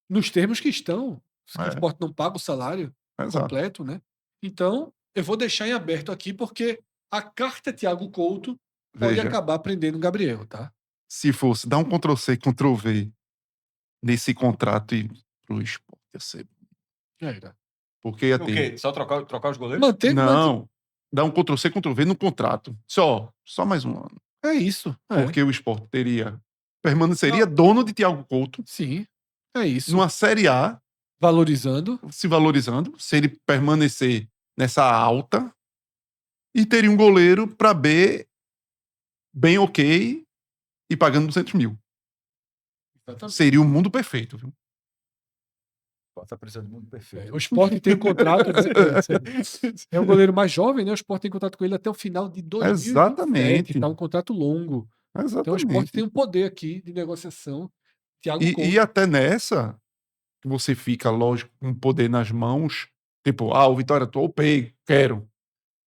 Nos termos que estão. O Sport não paga o salário completo, né? Então, eu vou deixar em aberto aqui, porque a carta Thiago Couto pode acabar prendendo o Gabriel, tá? Se fosse dar um Ctrl-C, Ctrl-V nesse contrato e pro Sport, ia ser... Era. Porque ia ter... O quê? Só trocar os goleiros? Não. Dá um Ctrl-C, Ctrl-V no contrato. Só mais um ano. É isso. Porque o Sport permaneceria dono de Thiago Couto. Sim, é isso. Numa Série A. Se valorizando. Se ele permanecer nessa alta. E teria um goleiro para B bem ok e pagando 200 mil. Exatamente. Seria o mundo perfeito, viu? Tá precisando do mundo perfeito. O Sport tem contrato. É um goleiro mais jovem, né? O Sport tem contrato com ele até o final de 2027. Exatamente. Tá um contrato longo. Exatamente. Então o Sport tem um poder aqui de negociação. E até nessa, que você fica, lógico, com o poder nas mãos. Tipo, o Vitória, quero.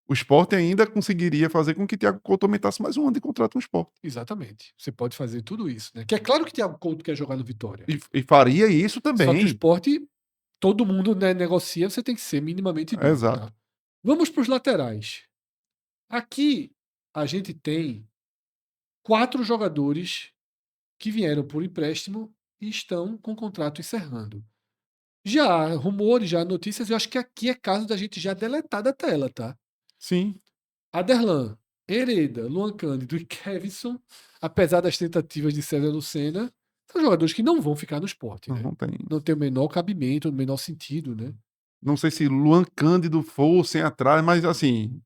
O Sport ainda conseguiria fazer com que Thiago Couto aumentasse mais um ano de contrato no Sport. Exatamente. Você pode fazer tudo isso, né? Que é claro que Thiago Couto quer jogar no Vitória. E faria isso também. Só que o Sport, todo mundo, né, negocia, você tem que ser minimamente duro. Exato. Tá? Vamos para os laterais. Aqui a gente tem 4 jogadores que vieram por empréstimo e estão com o contrato encerrando. Já há rumores, já há notícias, eu acho que aqui é caso da gente já deletar da tela, tá? Sim. Aderlan, Hereda, Luan Cândido e Kevson, apesar das tentativas de César Lucena, são jogadores que não vão ficar no Sport. Né? Não tem o menor cabimento, o menor sentido, né? Não sei se Luan Cândido fossem atrás, mas assim,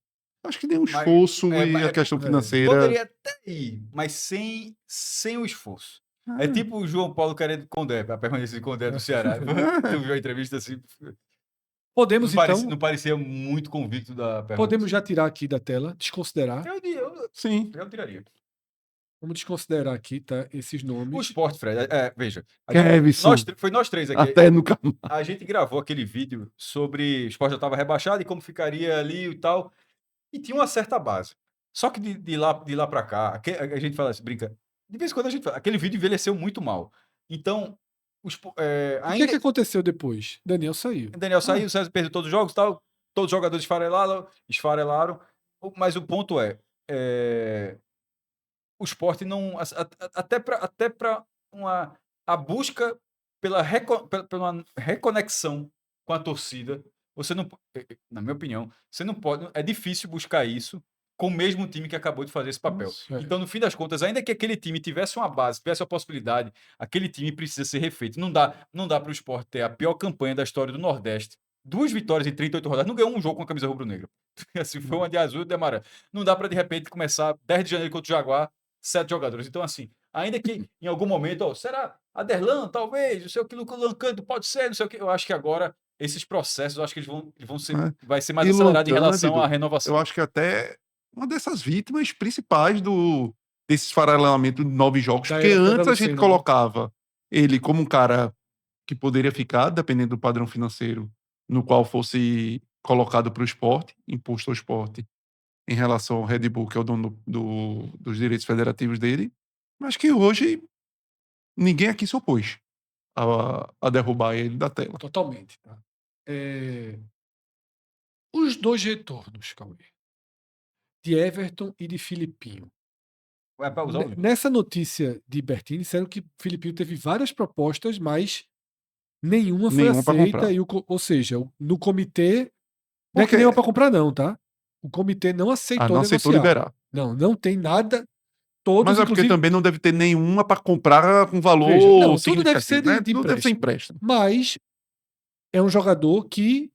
acho que nem um esforço e a questão financeira. Poderia até ir, mas sem o esforço. É tipo o João Paulo querendo Condé, a permanência de Condé do Ceará. Tu viu a entrevista assim? Podemos, não parecia muito convicto da pergunta. Podemos já tirar aqui da tela, desconsiderar. Sim. Eu tiraria. Vamos desconsiderar aqui, tá? Esses O nomes. Sport, Fred, veja. Kevson. Foi nós três aqui. Até nunca mais. A gente gravou aquele vídeo sobre o Sport já estava rebaixado e como ficaria ali e tal. E tinha uma certa base. Só que de lá para cá, a gente fala assim, brinca. De vez em quando a gente fala, aquele vídeo envelheceu muito mal. Então, O que ainda. é que aconteceu depois? Daniel saiu. Daniel saiu, o César perdeu todos os jogos e tal. Todos os jogadores esfarelaram. Mas o ponto o Sport não. Até para a busca pela uma reconexão com a torcida, você não. Na minha opinião, você não pode. É difícil buscar isso com o mesmo time que acabou de fazer esse papel. Nossa, Então, no fim das contas, ainda que aquele time tivesse uma base, tivesse a possibilidade, aquele time precisa ser refeito. Não dá para o Sport ter a pior campanha da história do Nordeste. 2 vitórias em 38 rodadas. Não ganhou um jogo com a camisa rubro-negra. Assim, foi uma de azul e de amarelo. Não dá para, de repente, começar 10 de janeiro contra o Jaguar, 7 jogadores. Então, assim, ainda que em algum momento, será Aderlan, talvez, não sei o que, Lucas Lancanto, pode ser, não sei o que. Eu acho que agora, esses processos, eu acho que eles vão ser, vai ser mais E acelerado em Luan relação Cândido, à renovação. eu acho que até uma dessas vítimas principais desse esfarelamento de 9 jogos, Da porque era antes a Lucena, gente né? colocava ele como um cara que poderia ficar, dependendo do padrão financeiro no qual fosse colocado para o Sport, imposto ao Sport, em relação ao Red Bull, que é o dono dos direitos federativos dele, mas que hoje ninguém aqui se opôs a derrubar ele da tela. Totalmente. Tá? Os dois retornos, Cauê, de Everton e de Filipinho. É para usar os dois. Nessa notícia de Bertini, disseram que Filipinho teve várias propostas, mas nenhuma foi Nenhuma pra aceita. comprar. Ou seja, no comitê. Não é que Porque nenhuma para comprar, não, tá? O comitê não aceitou não aceitou negociar. liberar. Não tem nada. Todos, Mas é porque inclusive. também não deve ter nenhuma para comprar com valor Veja, não, tudo deve ser significativo, né? de Tudo deve ser empréstimo. empréstimo. Mas é um jogador que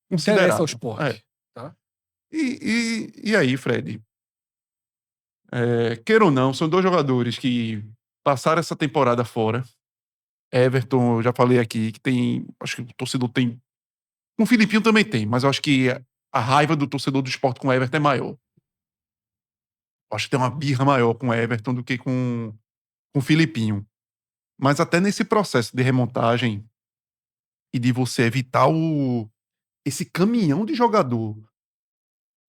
interessa ao Considerável. esporte. Tá? E aí, Fred? Queira ou não, são 2 jogadores que passaram essa temporada fora. Everton, eu já falei aqui, que tem. Acho que o torcedor tem. Com o Filipinho também tem, mas eu acho que a raiva do torcedor do Sport com o Everton é maior. Eu acho que tem uma birra maior com o Everton do que com o Filipinho. Mas até nesse processo de remontagem e de você evitar esse caminhão de jogador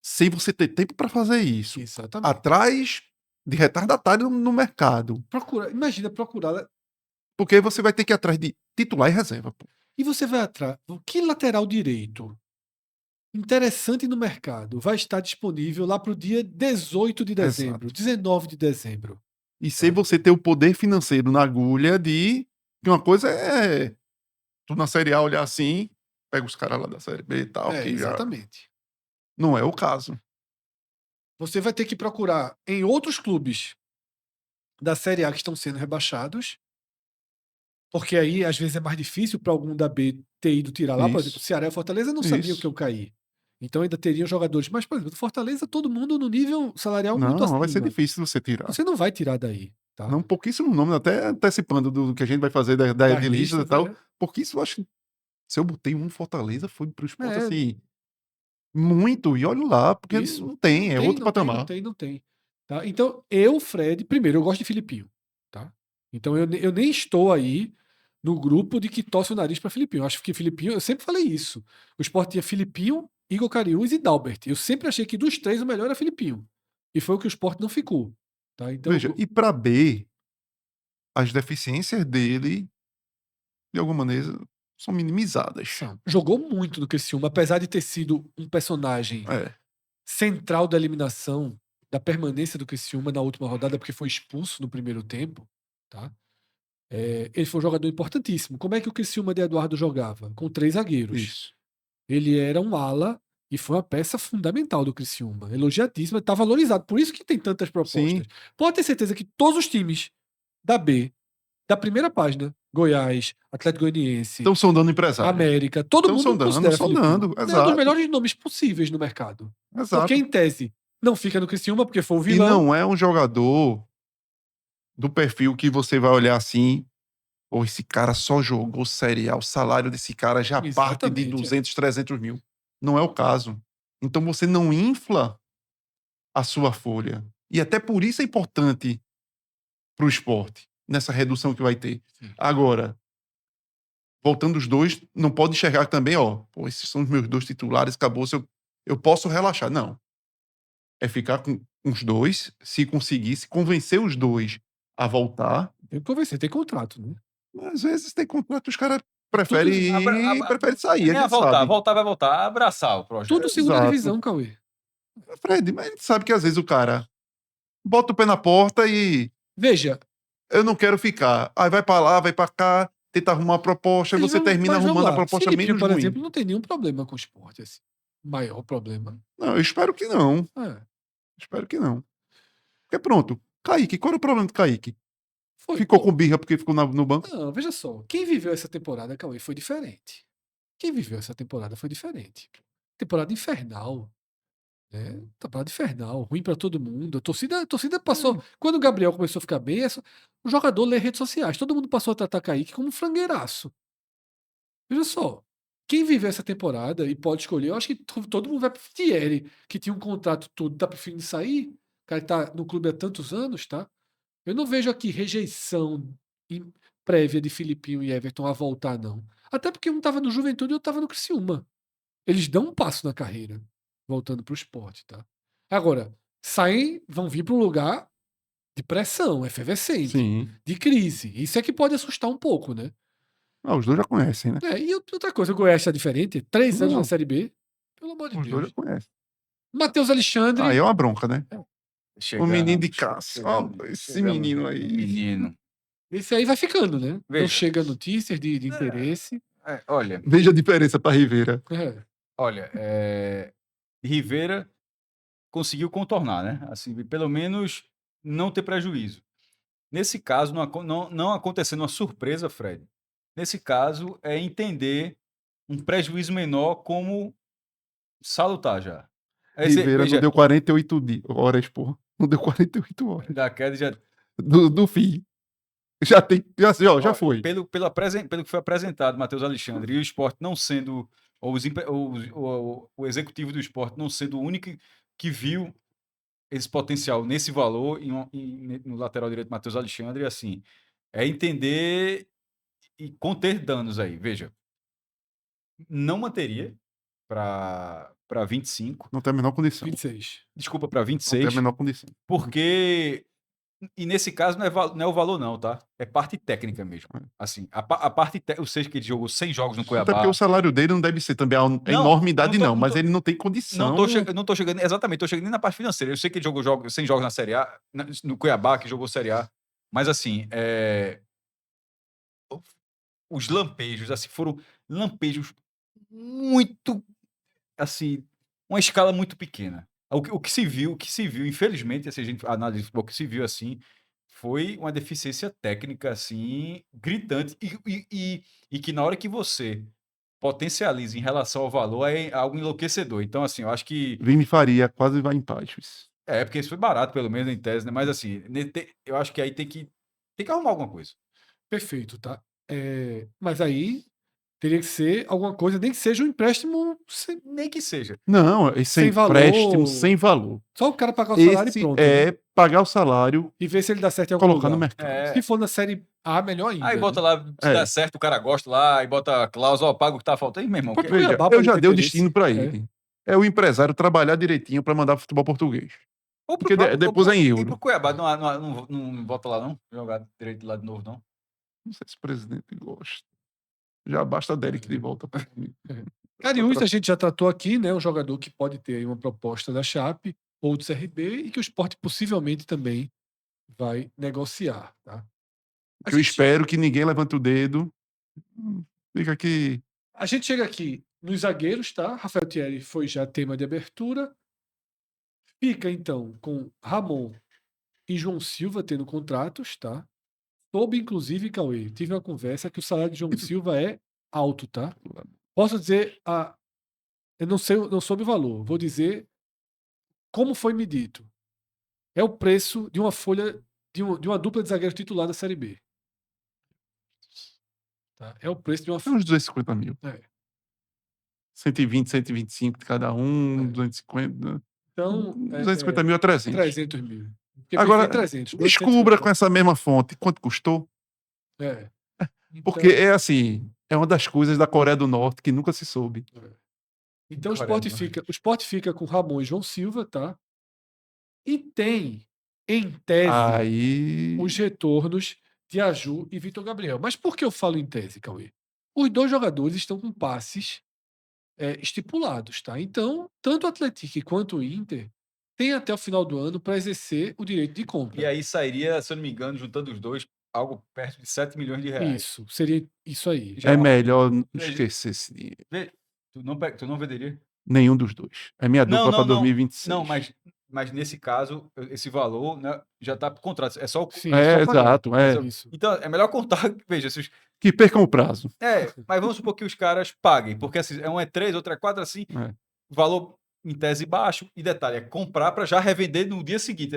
sem você ter tempo para fazer isso, Exatamente. atrás de retardatário no mercado. Imagina procurar. Porque você vai ter que ir atrás de titular e reserva. Pô. E você vai atrás. Que lateral direito interessante no mercado vai estar disponível lá para o dia 18 de dezembro, Exato. 19 de dezembro. E sem você ter o poder financeiro na agulha de. Que uma coisa é. Tu na Série A olhar assim, pega os caras lá da Série B e tal. Que Exatamente. Já não é o caso. Você vai ter que procurar em outros clubes da Série A que estão sendo rebaixados, porque aí às vezes é mais difícil para algum da B ter ido tirar lá. Por exemplo, o Ceará e o Fortaleza não sabiam que eu caí. Então ainda teriam jogadores. Mas, por exemplo, do Fortaleza, todo mundo no nível salarial muito acima. Não, vai ser difícil você tirar. Você não vai tirar daí. Tá? Não, pouquíssimo nome, até antecipando do que a gente vai fazer da lista e tal. Pouquíssimo, eu acho que se eu botei um Fortaleza, foi pro Sport assim. Muito, e olha lá, porque Isso. não tem, outro patamar. Não tem. Tá? Então, Fred, primeiro, eu gosto de Filipinho. Tá? Então, eu nem estou aí no grupo de que torce o nariz para Filipinho. Eu acho que Filipinho, eu sempre falei isso. O Sport tinha Filipinho, Igor Cariús e Dalbert. Eu sempre achei que dos 3 o melhor era Filipinho. E foi o que o Sport não ficou. Tá? Então, Veja, e para B, as deficiências dele, de alguma maneira, são minimizadas. Jogou muito no Criciúma, apesar de ter sido um personagem central da eliminação, da permanência do Criciúma na última rodada, porque foi expulso no primeiro tempo. Tá? Ele foi um jogador importantíssimo. Como é que o Criciúma de Eduardo jogava? Com 3 zagueiros. Isso. Ele era um ala e foi uma peça fundamental do Criciúma. Elogiadíssima, está valorizado. Por isso que tem tantas propostas. Sim. Pode ter certeza que todos os times da B, da primeira página, Goiás, Atlético Goianiense, Estão sondando empresário. América, todo mundo considera Filipinho. É um dos melhores nomes possíveis no mercado. Exato. Porque, em tese, não fica no Criciúma porque foi o vilão. E não é um jogador do perfil que você vai olhar assim, ou esse cara só jogou Série A, o salário desse cara já parte de 200, 300 mil. Não é o caso. Então você não infla a sua folha. E até por isso é importante para o esporte, nessa redução que vai ter. Sim. Agora, voltando os dois, não pode enxergar também, pô, esses são os meus 2 titulares, acabou, eu posso relaxar. Não. É ficar com os 2, se conseguir, se convencer os 2 a voltar. Tem que convencer, tem contrato, né? Mas às vezes tem contrato, os caras preferem sair, a Nem a gente voltar, sabe. voltar vai voltar, abraçar o projeto. Tudo segunda Exato. divisão, Cauê. Fred, mas a gente sabe que às vezes o cara bota o pé na porta e Veja, eu não quero ficar. Aí vai pra lá, vai pra cá, tenta arrumar uma proposta, e mas você termina vamos arrumando a lá. proposta Filipinho, menos por ruim. exemplo, não tem nenhum problema com o esporte, assim. Maior problema. Não, eu espero que não. É, Espero que não. Porque pronto. Kaique, qual era o problema do Kaique? foi. Ficou Pô, com birra porque ficou no banco? não, veja só. Quem viveu essa temporada, Cauê, foi diferente. Quem viveu essa temporada foi diferente. Temporada infernal. Né? Temporada infernal, ruim pra todo mundo. A torcida passou. Quando o Gabriel começou a ficar bem, o jogador lê redes sociais. Todo mundo passou a tratar Kaique como um frangueiraço. Veja só. Quem viveu essa temporada e pode escolher, eu acho que todo mundo vai pro Thierry, que tinha um contrato todo, tá preferindo sair. O cara tá no clube há tantos anos, tá? Eu não vejo aqui rejeição prévia de Filipinho e Everton a voltar, não. Até porque um tava no Juventude e outro tava no Criciúma. Eles dão um passo na carreira, voltando pro esporte, tá? Agora, saem, vão vir para um lugar de pressão, efervescente, Sim. de crise. Isso é que pode assustar um pouco, né? Os dois já conhecem, né? E outra coisa, o Goiás tá diferente. 3 anos Não. na Série B. Pelo amor de Os dois Deus. já conhecem. Matheus Alexandre. Aí é uma bronca, né? O menino de Chegamos, caça. Esse menino aí. Menino. Esse aí vai ficando, né? Não Veja. chega notícias de interesse. Olha, Veja a diferença pra Rivera. É. olha, Rivera conseguiu contornar, né? Assim, pelo menos não ter prejuízo. Nesse caso, não acontecendo uma surpresa, Fred. Nesse caso, é entender um prejuízo menor como salutar já. Rivera não deu 48 horas, porra. Não deu 48 horas. Da queda já. Do fim. Já tem. Já foi. Pelo que foi apresentado, Matheus Alexandre, e o Sport não sendo. O executivo do Sport não sendo o único que viu esse potencial nesse valor no lateral direito Matheus Alexandre, assim, é entender e conter danos aí. Veja, não manteria para 25, Não tem a menor condição. 26. desculpa, para Não tem 26, a menor condição. porque e nesse caso não é o valor não, tá? É parte técnica mesmo. Assim, a parte ou seja, que ele jogou 100 jogos no Até Cuiabá. porque o salário dele não deve ser também a enormidade, mas ele não tem condição. Não tô chegando, exatamente, tô chegando nem na parte financeira. Eu sei que ele jogou 100 jogos na Série A, no Cuiabá, que jogou Série A, mas assim, os lampejos, assim, foram lampejos muito, assim, uma escala muito pequena. O que se viu, infelizmente, assim, a gente analisa o que se viu assim, foi uma deficiência técnica, assim, gritante, e que na hora que você potencializa em relação ao valor é algo enlouquecedor. Então, assim, eu acho que. Vini Faria quase vai em paz. Porque isso foi barato, pelo menos, em tese, né? Mas, assim, eu acho que aí tem que arrumar alguma coisa. Perfeito, tá? Mas aí teria que ser alguma coisa, nem que seja um empréstimo Nem que seja. Não, esse Sem empréstimo valor. sem valor. Só o cara pagar o salário e Esse pronto. Né? é pagar o salário, E ver se ele dá certo em algum colocar lugar. no mercado. Se for na Série A, melhor ainda. Aí bota né? lá, se der certo, o cara gosta lá, e bota a cláusula, paga o que tá faltando. E, meu irmão, Pode Veja, Cuiabá eu pode já ter dei o interesse. destino pra ele. É o empresário trabalhar direitinho pra mandar futebol português. ou pro Porque depois é em E euro. pro Cuiabá, não bota lá, não? Jogar direito lá de novo, não? Não sei se o presidente gosta. Já basta Derek de volta pra mim. Cariús, a gente já tratou aqui, né? Um jogador que pode ter aí uma proposta da Chape ou do CRB e que o Sport possivelmente também vai negociar, tá? Eu espero que ninguém levante o dedo. Fica aqui. A gente chega aqui nos zagueiros, tá? Rafael Thierry foi já tema de abertura. Fica, então, com Ramon e João Silva tendo contratos, tá? Soube, inclusive, Cauê, tive uma conversa que o salário de João Silva é alto, tá? Posso dizer, eu não sei, não soube o valor, vou dizer como foi me dito. É o preço de uma folha, de uma dupla de zagueiro titular da Série B. Tá? É o preço de uma É uns 250 mil. É. 120, 125 de cada um, É. 250. Então, 250 mil a 300. 300 mil. Porque Agora, pensei em 300. descubra com essa mesma fonte quanto custou. É. Porque é assim, é uma das coisas da Coreia do Norte que nunca se soube. Então o Coreia Sport do Norte. fica, o Sport fica com Ramon e João Silva, tá? E tem, em tese, Aí. os retornos de Aju e Vitor Gabriel. Mas por que eu falo em tese, Cauê? Os dois jogadores estão com passes estipulados, tá? Então, tanto o Atlético quanto o Inter têm até o final do ano para exercer o direito de compra. E aí sairia, se eu não me engano, juntando os dois, algo perto de 7 milhões de reais. Isso, seria isso aí. Já É uma- melhor Veja- esquecer esse dinheiro. Vê, tu não venderia? Nenhum dos dois. É minha Não, dupla para não, não. 2026. Não, mas nesse caso, esse valor, né, já está por contrato. É só o. Sim, É, só pagar. exato. É. Isso. Então, é melhor contar. Veja, se os, Que percam o prazo. mas vamos supor que os caras paguem, porque assim, um é 3, outro é 4, assim, É. valor em tese baixo. E detalhe, é comprar para já revender no dia seguinte.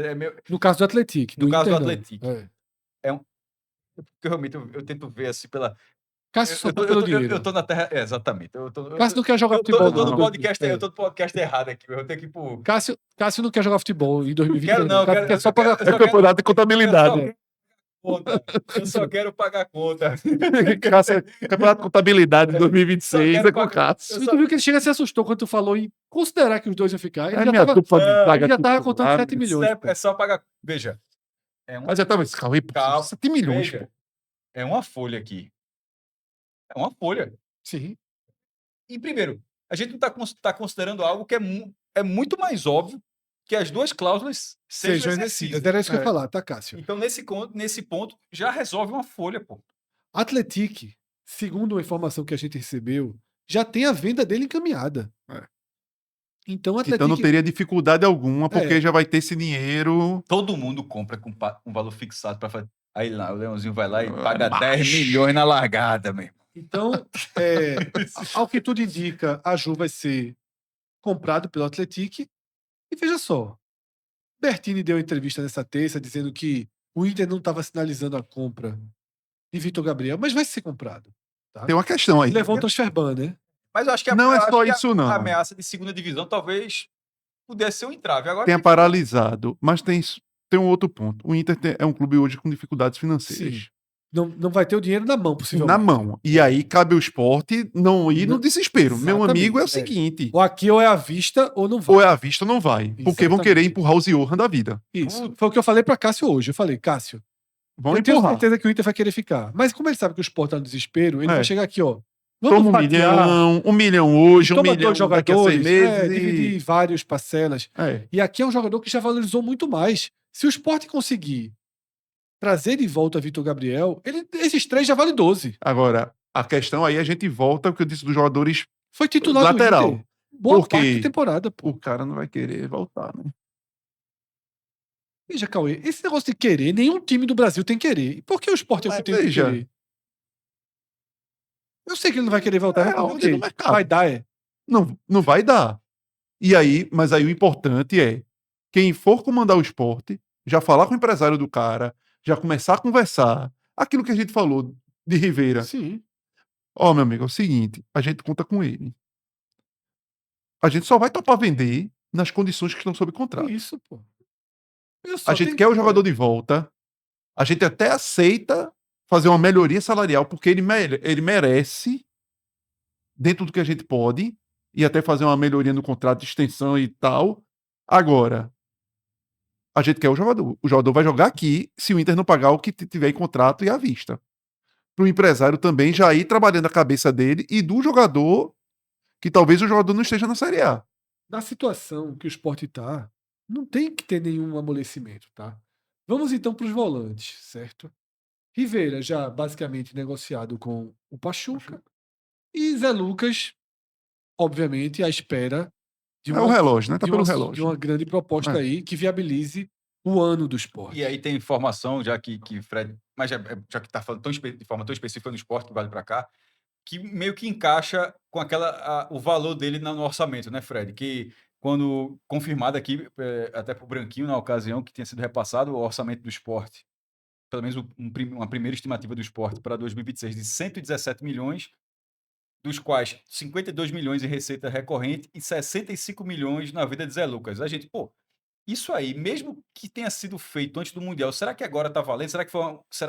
No caso do Atlético. No caso do Inter, não. Atlético. É. Porque realmente eu tento ver assim pela. Cássio só tá pelo dinheiro. Eu tô na terra. Exatamente. Cássio não quer jogar futebol, Eu tô no não. podcast, É. eu tô no podcast errado aqui. Eu tenho que ir pro. Cássio não quer jogar futebol em 2020. Quero não, Cássio quer só eu pagar só quero- Campeonato de contabilidade. Eu só quero pagar a conta. Campeonato de contabilidade de 2026 quero é com o pagar- Cássio. E tu viu que ele chega e se assustou quando tu falou em considerar que os dois iam ficar. Ele É já minha tava, dupla de Não, zaga ele já tava titular. contando 7 milhões. pô. É só pagar. Veja. É um, Mas já tava esse Cauê, pô, Calma, 7 milhões, veja, pô. é uma folha aqui. É uma folha. Sim. E primeiro, a gente não está considerando algo que é muito mais óbvio que as duas cláusulas sejam Sejam exercidas. exercidas. Era isso que eu ia É. falar, tá, Cássio? Então, nesse ponto, já resolve uma folha, pô. Atlético, segundo a informação que a gente recebeu, já tem a venda dele encaminhada. É. Então, o Então Atlético. não teria dificuldade alguma, porque É. já vai ter esse dinheiro. Todo mundo compra com um valor fixado para fazer. Aí lá, o Leãozinho vai lá e Ah, paga macho. 10 milhões na largada, mesmo. Então, ao que tudo indica, a Ju vai ser comprado pelo Atlético. E veja só, Bertini deu uma entrevista nessa terça dizendo que o Inter não estava sinalizando a compra de Vitor Gabriel, mas vai ser comprado. Tá? Tem uma questão aí. Levou o transfer ban, né? Mas eu acho que Não é eu acho só que isso, não. A ameaça de segunda divisão talvez pudesse ser um entrave. Agora Tenha tem que- paralisado. Mas tem um outro ponto. O Inter é um clube hoje com dificuldades financeiras. Sim. Não vai ter o dinheiro na mão, possivelmente. Na mão. E aí cabe ao esporte não ir no Não- desespero. Meu Exatamente, amigo é o é. seguinte: Ou aqui ou é à vista ou não vai. ou é à vista ou não vai. Porque vão Exatamente. querer empurrar o Johan da vida. Isso. Foi o que eu falei para Cássio hoje. Eu falei, Cássio, Vão eu tenho empurrar. certeza que o Inter vai querer ficar. Mas como ele sabe que o Sport tá no desespero, ele É. vai chegar aqui, ó. Toma Vamos um fatiar, milhão, 1 milhão hoje, 1 toma milhão dois daqui a 6 jogadores, meses. dividir em várias parcelas. É. E aqui é um jogador que já valorizou muito mais. Se o Sport conseguir trazer de volta Vitor Gabriel, esses 3 já vale 12. Agora, a questão aí a gente volta ao que eu disse dos jogadores. Foi titular Lateral. do Inter. Boa Por quê? parte da temporada, pô. O cara não vai querer voltar, né? Veja, Cauê, esse negócio de querer, nenhum time do Brasil tem querer. E por que o Sport é o que Mas tem que veja. querer? Eu sei que ele não vai querer voltar. É, mas onde ok, no mercado. vai dar, Não vai dar. E aí, mas aí o importante é quem for comandar o esporte, já falar com o empresário do cara, já começar a conversar. Aquilo que a gente falou de Rivera. Sim. Ó, meu amigo, é o seguinte, a gente conta com ele. A gente só vai topar vender nas condições que estão sob contrato. Isso, pô. A gente quer o jogador de volta. A gente até aceita fazer uma melhoria salarial, porque ele merece, dentro do que a gente pode, e até fazer uma melhoria no contrato de extensão e tal. Agora, a gente quer o jogador. O jogador vai jogar aqui se o Inter não pagar o que tiver em contrato e à vista. Para o empresário também já ir trabalhando a cabeça dele e do jogador, que talvez o jogador não esteja na Série A. Na situação que o Sport tá, não tem que ter nenhum amolecimento, tá? Vamos então para os volantes, certo? Rivera já basicamente negociado com o Pachuca. E Zé Lucas, obviamente, à espera de É o relógio, né? Tá de pelo uma, relógio. de uma grande proposta É. aí que viabilize o ano do Sport. E aí tem informação, já que Fred, mas já que está falando de forma tão específica no esporte que vale para cá, que meio que encaixa com o valor dele no orçamento, né, Fred? Que quando confirmado aqui, até para o Branquinho, na ocasião que tinha sido repassado, o orçamento do esporte, pelo menos uma primeira estimativa do esporte para 2026 de 117 milhões, dos quais 52 milhões em receita recorrente e 65 milhões na vida de Zé Lucas. A gente, pô, isso aí, mesmo que tenha sido feito antes do Mundial, será que agora tá valendo? Será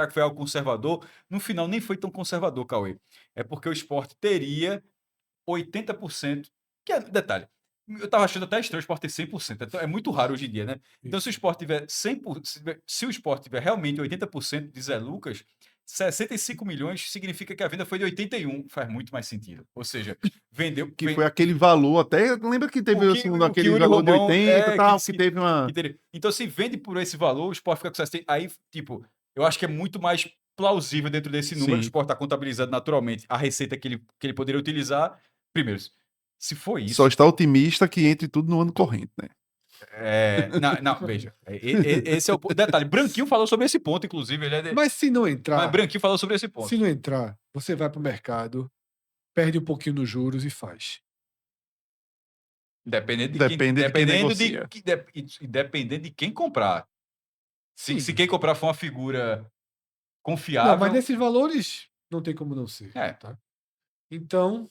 que foi algo conservador? No final, nem foi tão conservador, Cauê. É porque o Sport teria 80%, que é, detalhe, eu tava achando até estranho o Sport ter 100%, então é muito raro hoje em dia, né? Então se o Sport tiver 100%, se o Sport tiver realmente 80% de Zé Lucas, 65 milhões significa que a venda foi de 81, faz muito mais sentido. Ou seja, vendeu... Que foi aquele valor, até lembra que teve aquele Yuri valor de Romão 80 e tal, que que teve uma... Então, se vende por esse valor, o Sport fica com 60. Aí, tipo, eu acho que é muito mais plausível dentro desse número. O Sim. Sport está contabilizando naturalmente a receita que ele poderia utilizar. Primeiro, se for isso. Só está otimista que entre tudo no ano corrente, né? Não, veja. Esse é o detalhe. Branquinho falou sobre esse ponto, inclusive. Mas se não entrar, Mas Branquinho falou sobre esse ponto. se não entrar, você vai pro mercado, perde um pouquinho nos juros e faz. Dependendo de dependendo de quem comprar. Se quem comprar for uma figura confiável. Não, mas nesses valores não tem como não ser. Tá? Então,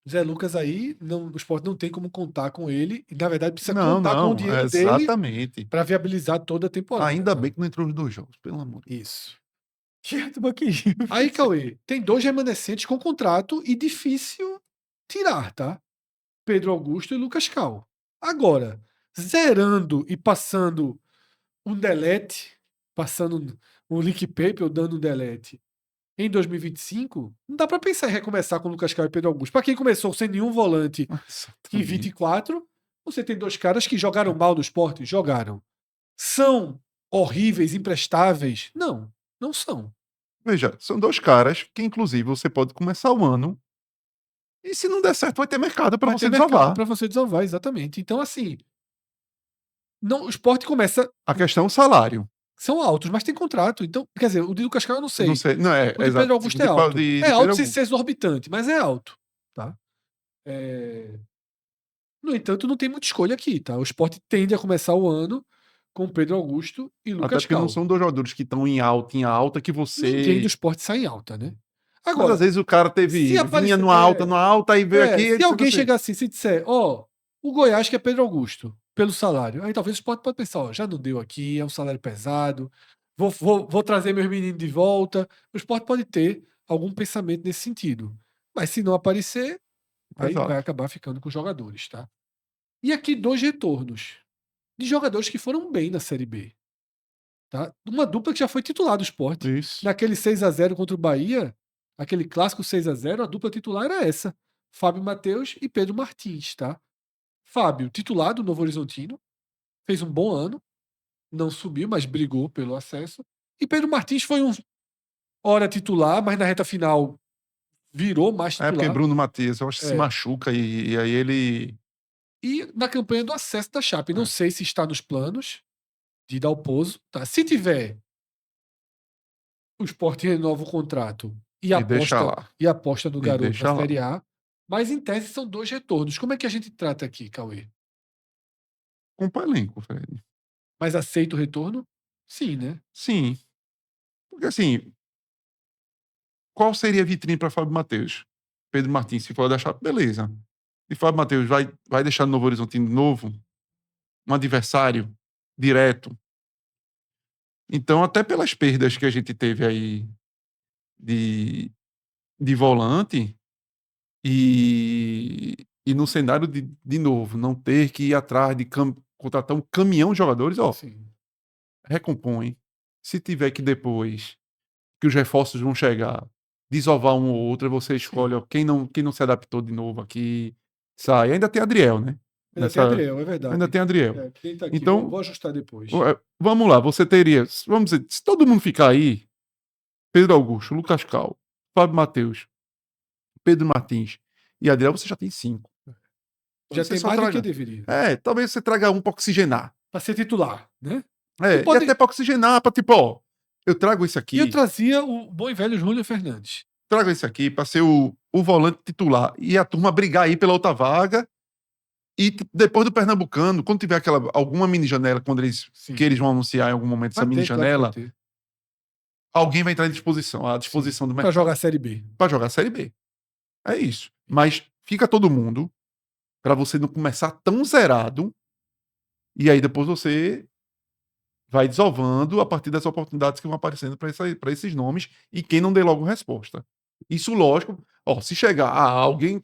Zé Lucas aí, o Sport não tem como contar com ele. E, na verdade, precisa contar com o dinheiro dele para viabilizar toda a temporada. Ainda bem que não entrou os 2 jogos, pelo amor de Deus. Isso. Aí, Cauê, tem 2 remanescentes com contrato e difícil tirar, tá? Pedro Augusto e Lucas Cal. Agora, zerando e passando um delete, passando um link paper ou dando um delete em 2025, não dá para pensar em recomeçar com Lucas Cal e Pedro Augusto. Para quem começou sem nenhum volante em 24, você tem 2 caras que jogaram mal no Sport, jogaram. São horríveis, imprestáveis? Não, não são. Veja, são 2 caras que, inclusive, você pode começar o ano e se não der certo, vai ter mercado para você desovar. Para você desovar, exatamente. Então, assim, não, o Sport começa... A questão é o salário. São altos, mas tem contrato. Então, quer dizer, o de Lucas Cal eu não sei. Não sei, não é. O de Pedro Augusto é alto. É alto sem ser exorbitante, mas é alto. Tá? No entanto, não tem muita escolha aqui. Tá? O Sport tende a começar o ano com Pedro Augusto e Lucas Cal. Até porque não são 2 jogadores que estão em alta que você... Ninguém do Sport sai em alta, né? Agora, mas às vezes o cara vinha numa alta, aí veio aqui... Se alguém chegar assim, se disser, o Goiás quer Pedro Augusto, pelo salário, aí talvez o Sport pode pensar, já não deu aqui, é um salário pesado, vou trazer meus meninos de volta. O Sport pode ter algum pensamento nesse sentido. Mas se não aparecer, aí vai acabar ficando com os jogadores, tá? E aqui 2 retornos de jogadores que foram bem na Série B. Tá? Uma dupla que já foi titular do Sport. Isso. Naquele 6-0 contra o Bahia, aquele clássico 6-0, a dupla titular era essa. Fábio Matheus e Pedro Martins, tá? Fábio, titular do Novo Horizontino, fez um bom ano, não subiu, mas brigou pelo acesso. E Pedro Martins foi hora titular, mas na reta final virou mais titular. Porque Bruno Matias, eu acho que se machuca e aí ele... E na campanha do acesso da Chape, não sei se está nos planos de Dalpozo, tá? Se tiver, o Sport renova o contrato e aposta no garoto na Série A. Mas, em tese, são 2 retornos. Como é que a gente trata aqui, Cauê? Compra elenco, Fred. Mas aceita o retorno? Sim, né? Sim. Porque, assim, qual seria a vitrine para Fábio Matheus? Pedro Martins, se for da Chape, beleza. E Fábio Matheus vai deixar no Novo Horizontino de novo um adversário direto. Então, até pelas perdas que a gente teve aí de volante e no cenário de novo, não ter que ir atrás de contratar um caminhão de jogadores, recompõe. Se tiver que depois que os reforços vão chegar, desovar um ou outro, você escolhe quem não se adaptou de novo aqui, sai. Ainda tem Adriel, né? Ainda tem Adriel, é verdade. Ainda tem Adriel. Tá aqui, então, vou ajustar depois. Vamos lá, você teria, vamos dizer, se todo mundo ficar aí, Pedro Augusto, Lucas Cal, Fábio Matheus, Pedro Martins e Adriel, você já tem 5. Já tem mais do que deveria. Talvez você traga um para oxigenar. Para ser titular, né? E até para oxigenar, para tipo, eu trago isso aqui. E eu trazia o bom e velho Júlio Fernandes. Trago isso aqui para ser o volante titular e a turma brigar aí pela outra vaga. E depois do Pernambucano, quando tiver alguma mini janela, que eles vão anunciar em algum momento essa mini janela, alguém vai entrar à disposição do mercado. Para jogar a Série B. Para jogar a Série B. É isso. Mas fica todo mundo pra você não começar tão zerado e aí depois você vai desovando a partir das oportunidades que vão aparecendo pra esses nomes e quem não dê logo resposta. Isso, lógico, se chegar alguém,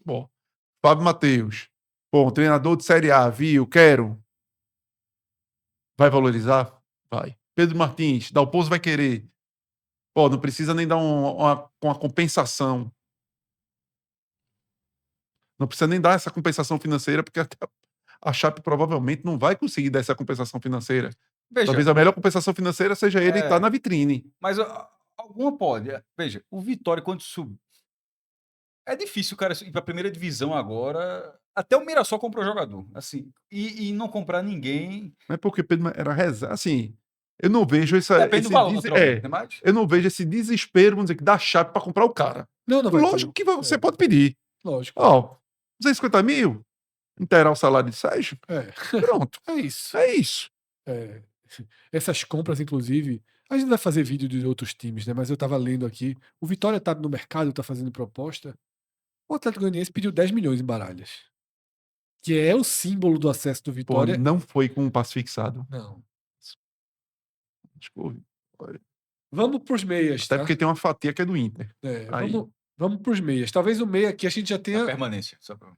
Fábio Matheus, um treinador de Série A, viu, quero. Vai valorizar? Vai. Pedro Martins, Dalpozo vai querer. Não precisa nem dar uma compensação. Não precisa nem dar essa compensação financeira, porque até a Chape provavelmente não vai conseguir dar essa compensação financeira. Veja, Talvez a melhor compensação financeira seja ele estar na vitrine. mas alguma pode. Veja, o Vitória, quando sub. É difícil o cara ir pra primeira divisão agora. Até o Mirassol comprou jogador. Assim, e não comprar ninguém. Mas porque Pedro era reserva. Assim, eu não vejo Depende do valor, naturalmente, né? Mas eu não vejo esse desespero, vamos dizer, que da Chape para comprar o cara. Não vai Lógico ter. que você pode pedir. Lógico. 250 mil, inteirar o salário de Sérgio. Pronto. É isso. É isso. Essas compras, inclusive, a gente vai fazer vídeo de outros times, né? Mas eu tava lendo aqui. O Vitória tá no mercado, tá fazendo proposta. O Atlético Goianiense pediu 10 milhões em Baralhas. Que é o símbolo do acesso do Vitória. Não foi com um passe fixado. Não. Desculpe. Vamos pros meias, Até tá? porque tem uma fatia que é do Inter. Vamos pros meias. Talvez o meia aqui a gente já tenha. A permanência. Só pra...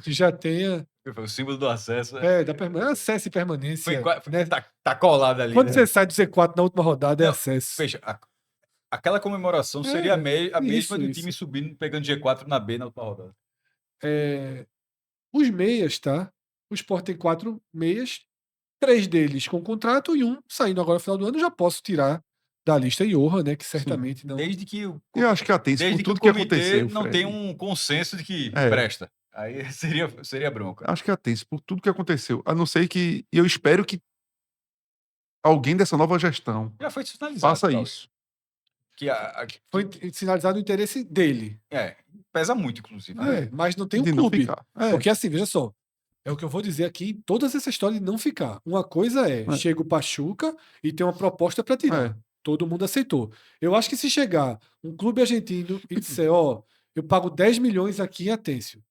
Já tenha. O símbolo do acesso. Da permanência. Acesso e permanência. Né? Tá colado ali. Quando né? você sai do Z4 na última rodada, é acesso. Veja, aquela comemoração seria a mesma do time subindo, pegando G4 na B na última rodada. Os meias, tá? O Sport tem 4 meias, 3 deles com contrato e um saindo agora no final do ano. Já posso tirar da lista Johan, né? Que certamente Sim. não. Desde que eu acho que atende por tudo que que aconteceu. Não Fred. tem um consenso de que presta. Aí seria bronca. Acho que atende por tudo que aconteceu. A não ser que. Eu espero que alguém dessa nova gestão já foi sinalizado. Faça isso. Foi sinalizado o interesse dele. Pesa muito, inclusive. Mas não tem um clube. Porque assim, veja só. É o que eu vou dizer aqui, todas essas histórias de não ficar. Uma coisa chega o Pachuca e tem uma proposta para tirar. Todo mundo aceitou. Eu acho que se chegar um clube argentino e disser, eu pago 10 milhões aqui em Atencio,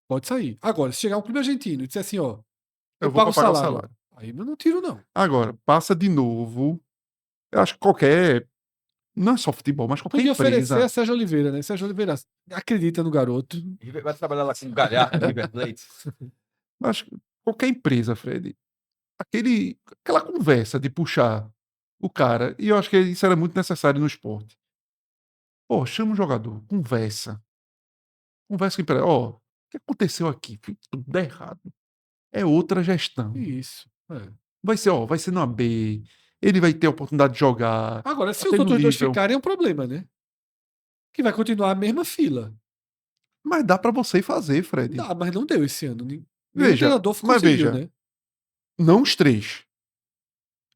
pode sair. Agora, se chegar um clube argentino e disser assim, eu pago o salário. Aí eu não tiro, não. Agora, passa de novo. Eu acho que qualquer. Não é só futebol, mas qualquer Podia empresa. oferecer a Sérgio Oliveira, né? Sérgio Oliveira acredita no garoto. Vai trabalhar lá com o Galhardo, River Plate. Mas qualquer empresa, Fred, aquela conversa de puxar o cara, e eu acho que isso era muito necessário no esporte. Chama o jogador, conversa. Conversa com a empresa. O que aconteceu aqui? Tudo errado. É outra gestão. Isso. Vai ser no AB. Ele vai ter a oportunidade de jogar. Agora, se os outros dois ficarem, é um problema, né? Que vai continuar a mesma fila. Mas dá pra você fazer, Fred. Dá, mas não deu esse ano. Veja, o treinador conseguiu, né? Não os 3.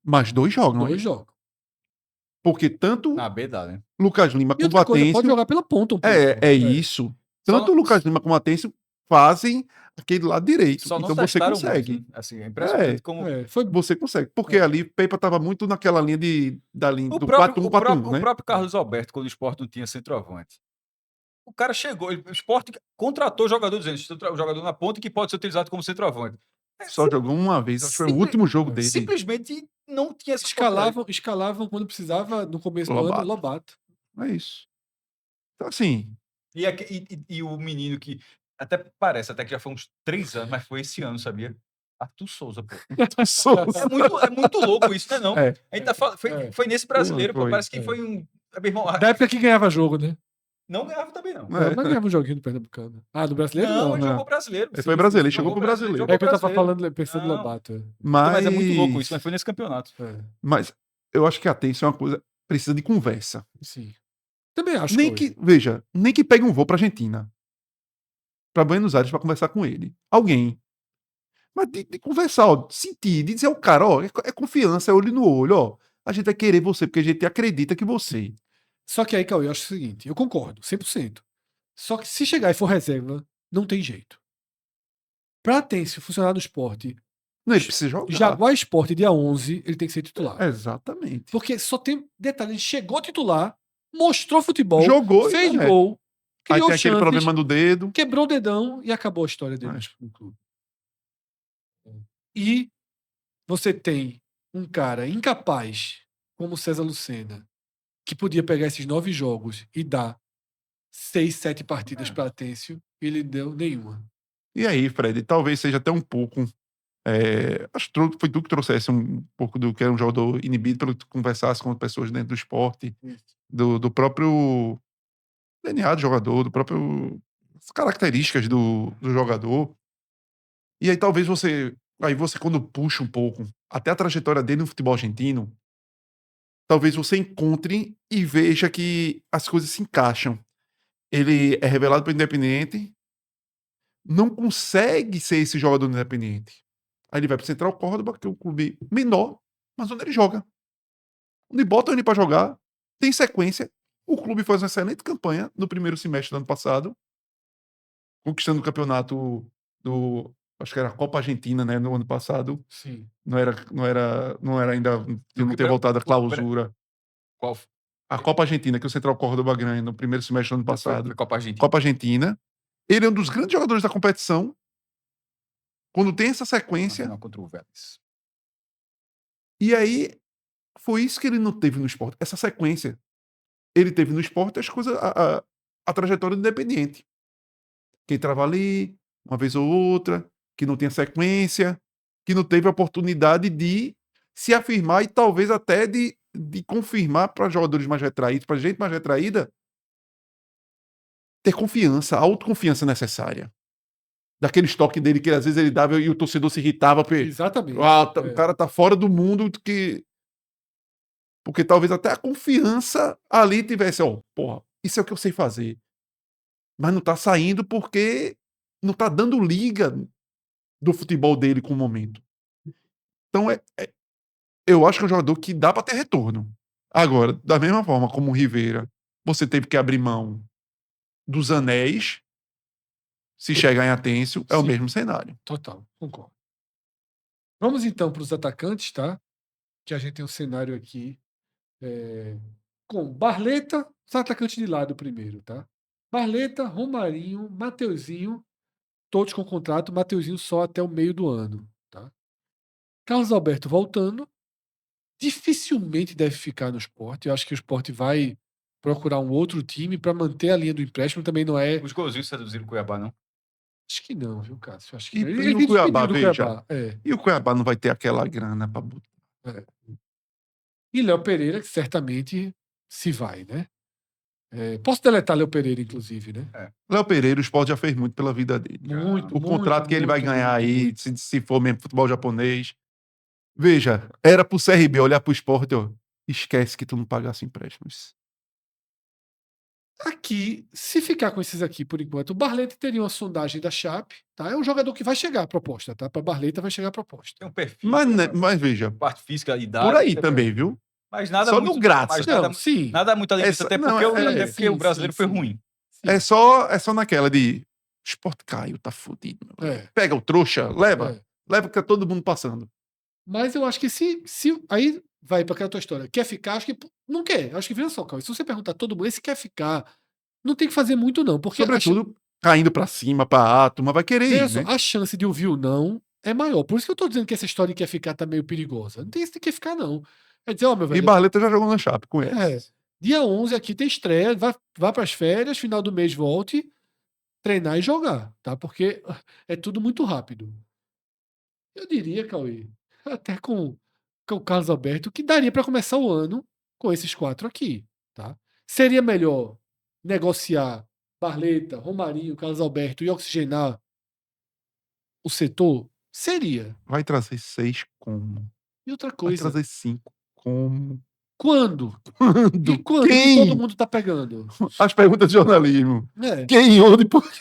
Mas 2 jogam. 2 jogam. Porque tanto na B dá, né? Lucas Lima como Atencio... Pode jogar pela ponta um pouco. Isso. Tanto o Lucas Lima como Atencio fazem aquele lado direito. Só então você consegue. Muito, né? Assim, é impressionante como... Você consegue. Porque ali Pepa estava muito naquela linha da linha do 4-1-4-1, né? O próprio Carlos Alberto, quando o Sport não tinha centroavante. O cara chegou, o Sport contratou jogador dizendo, o jogador na ponta que pode ser utilizado como centroavante. Só jogou uma vez, acho que foi o último jogo dele. Simplesmente não tinha essa escalavam quando precisava, no começo do ano, Lobato. É isso. Então, assim... E o menino que até parece até que já foi uns 3 anos, mas foi esse ano, sabia? Arthur Souza, pô. Arthur Souza. É muito louco isso, não é não? A gente foi nesse brasileiro, pô. Parece que foi um... Da época que ganhava jogo, né? Não ganhava também, não. Mas ganhava um joguinho do Pernambucano. Do brasileiro? Não, ele jogou brasileiro. Ele foi brasileiro, ele chegou pro brasileiro. É que eu tava pensando no Lobato. Mas é muito louco isso, mas foi nesse campeonato. Mas eu acho que a Atenção é uma coisa... Precisa de conversa. Sim. Também acho. Veja, nem que pegue um voo pra Argentina. Pra Buenos Aires pra conversar com ele. Alguém. Mas de conversar, sentir, de dizer ao cara, é confiança, é olho no olho, a gente vai querer você, porque a gente acredita que você... Só que aí, Cauê, eu acho o seguinte, eu concordo, 100%. Só que se chegar e for reserva, não tem jeito. Pra Atencio funcionar no esporte, não, ele precisa jogar. Jaguar Esporte, dia 11, ele tem que ser titular. Exatamente. Porque só tem detalhe, ele chegou titular, mostrou futebol, jogou, fez gol. Aí Criou tem aquele chances, problema do dedo. quebrou o dedão e acabou a história dele no clube. E você tem um cara incapaz, como o César Lucena, que podia pegar esses 9 jogos e dar 6, 7 partidas para Têncio, e ele deu nenhuma. E aí, Fred, talvez seja até um pouco. Acho que foi tu que trouxesse um pouco do que era um jogador inibido, pelo que tu conversasse com pessoas dentro do esporte, do próprio DNA do jogador, do próprio as características do jogador. E aí talvez você quando puxa um pouco até a trajetória dele no futebol argentino, talvez você encontre e veja que as coisas se encaixam. Ele é revelado pelo Independiente, não consegue ser esse jogador do Independiente. Aí ele vai pro Central Córdoba, que é um clube menor, mas onde ele joga. Onde botam ele para jogar, tem sequência. O clube faz uma excelente campanha no primeiro semestre do ano passado, conquistando o campeonato acho que era a Copa Argentina, né, no ano passado. Sim. Não era ainda, não ter voltado a clausura. Qual A Copa Argentina, que o Central Córdoba ganha no primeiro semestre do ano foi passado. Copa Argentina? Copa Argentina. Ele é um dos grandes jogadores da competição. Quando tem essa sequência. Não, contra o Vélez. E aí, foi isso que ele não teve no esporte. Essa sequência. Ele teve no esporte as coisas, a trajetória do Independiente. Que entrava ali, uma vez ou outra, que não tinha sequência, que não teve a oportunidade de se afirmar e talvez até de confirmar para jogadores mais retraídos, para gente mais retraída, ter confiança, a autoconfiança necessária. Daquele estoque dele que às vezes ele dava e o torcedor se irritava. Exatamente. O cara tá fora do mundo porque talvez até a confiança ali tivesse, porra, isso é o que eu sei fazer. Mas não tá saindo porque não tá dando liga do futebol dele com o momento. Então, eu acho que é um jogador que dá para ter retorno. Agora, da mesma forma como o Rivera, você teve que abrir mão dos anéis, se chegar em Atencio, é o Sim. mesmo cenário. Total, concordo. Vamos então para os atacantes, tá? Que a gente tem um cenário aqui com Barleta, os atacantes de lado primeiro, tá? Barleta, Romarinho, Mateuzinho, todos com contrato, Mateuzinho só até o meio do ano, tá? Carlos Alberto voltando, dificilmente deve ficar no Sport. Eu acho que o Sport vai procurar um outro time para manter a linha do empréstimo, também não é. Os golzinhos seduziram o Cuiabá, não? Acho que não, viu, Cássio? Acho que E, não. e o Cuiabá, do veja. Cuiabá. E o Cuiabá não vai ter aquela grana para botar. E Léo Pereira, que certamente se vai, né? Posso deletar Léo Pereira, inclusive, né? Léo Pereira, o Sport já fez muito pela vida dele. Muito, O contrato que ele vai ganhar muito, aí, muito. se for mesmo futebol japonês. Veja, era pro CRB olhar pro Sport, esquece que tu não pagasse empréstimos. Aqui, se ficar com esses aqui por enquanto, o Barleta teria uma sondagem da Chape, tá? É um jogador que vai chegar a proposta, tá? Para Barleta vai chegar a proposta. Tem um perfil. Mas veja, Parte física, idade. por aí também, viu? Mas nada Só muito, no grátis. mas Não, sim. nada muito além disso, até porque o brasileiro foi ruim. Sim. É só naquela de Sport caiu, tá fudido. Pega o trouxa, leva que tá todo mundo passando. Mas eu acho que se aí vai para aquela tua história, quer ficar, acho que não quer. Acho que veja só, Cauê, se você perguntar a todo mundo, esse quer ficar, não tem que fazer muito não, porque sobretudo caindo pra cima, pra turma vai querer ir, né? A chance de ouvir o não é maior. Por isso que eu tô dizendo que essa história de quer ficar tá meio perigosa. Não tem isso de quer ficar não. É dizer, meu velho. E Barleta já jogou na Chape, conhece. Dia 11 aqui tem estreia, vá para as férias, final do mês volte, treinar e jogar, tá? Porque é tudo muito rápido. Eu diria, Cauê, até com o Carlos Alberto, que daria para começar o ano com esses 4 aqui, tá? Seria melhor negociar Barleta, Romarinho, Carlos Alberto e oxigenar o setor? Seria. Vai trazer 6 como? E outra Vai coisa. trazer 5 como? Quando? Quando? E quando Quem? todo mundo tá pegando? As perguntas de jornalismo. Quem, onde, por quê?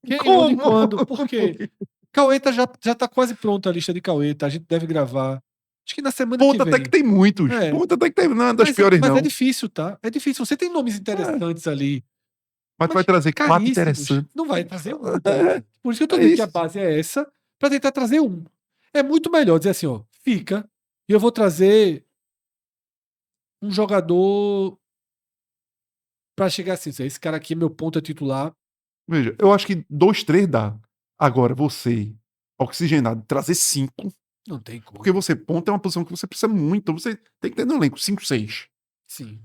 Quem, onde, quando? Por quê? Caueta já tá quase pronta a lista de Caueta. A gente deve gravar. Acho que na semana que vem. Ponta até que tem muitos. Ponta até que tem, não é das piores, não. Mas é difícil, tá? É difícil. Você tem nomes interessantes ali. Mas vai trazer 4 interessantes. Não vai trazer um. Por isso que eu tô dizendo que a base é essa, pra tentar trazer um. É muito melhor dizer assim, fica, e eu vou trazer um jogador pra chegar assim, esse cara aqui, meu ponto é titular. Veja, eu acho que 2, 3 dá. Agora, você, oxigenado, trazer 5, Não tem como. porque você ponta é uma posição que você precisa muito. Então você tem que ter no elenco 5, 6. Sim.